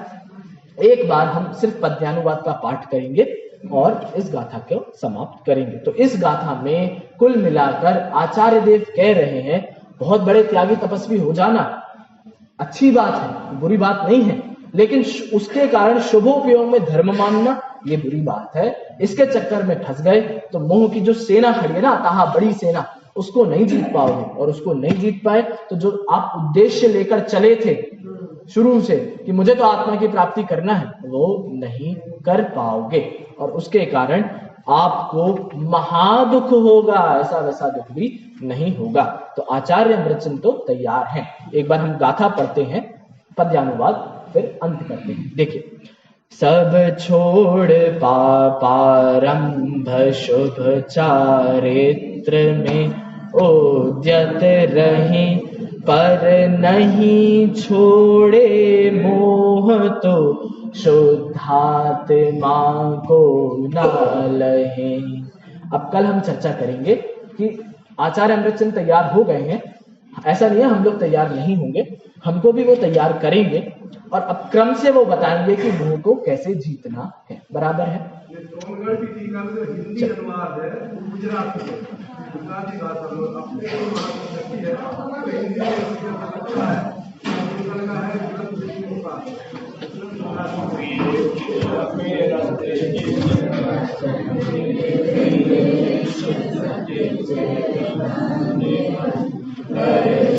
S1: एक बार हम सिर्फ पद्यानुवाद का पाठ करेंगे और इस गाथा को समाप्त करेंगे। तो इस गाथा में कुल मिलाकर आचार्य देव कह रहे हैं, बहुत बड़े त्यागी तपस्वी हो जाना अच्छी बात है, बुरी बात नहीं है, लेकिन उसके कारण शुभोपयोग में धर्म मानना ये बुरी बात है। इसके चक्कर में फंस गए तो मोह की जो सेना खड़ी है ना, ताहा बड़ी सेना, उसको नहीं जीत पाओगे, और उसको नहीं जीत पाए तो जो आप उद्देश्य लेकर चले थे शुरू से कि मुझे तो आत्मा की प्राप्ति करना है, वो नहीं कर पाओगे, और उसके कारण आपको महादुख होगा, ऐसा वैसा दुख भी नहीं होगा। तो आचार्य अमृतचंद्र तो तैयार हैं। एक बार हम गाथा पढ़ते हैं, पद्यानुवाद फिर अंत करते हैं। देखिए, सब छोड़ पापारंभ शुभ चारित्र में उद्यत रहे, पर नहीं छोड़े मोह तो शुद्धात्मा को न लहे। अब कल हम चर्चा करेंगे कि आचार्य अमृतचंद्र तैयार हो गए हैं, ऐसा नहीं है हम लोग तैयार नहीं होंगे, हमको भी वो तैयार करेंगे, और अब क्रम से वो बताएंगे कि मोह को कैसे जीतना है। बराबर है?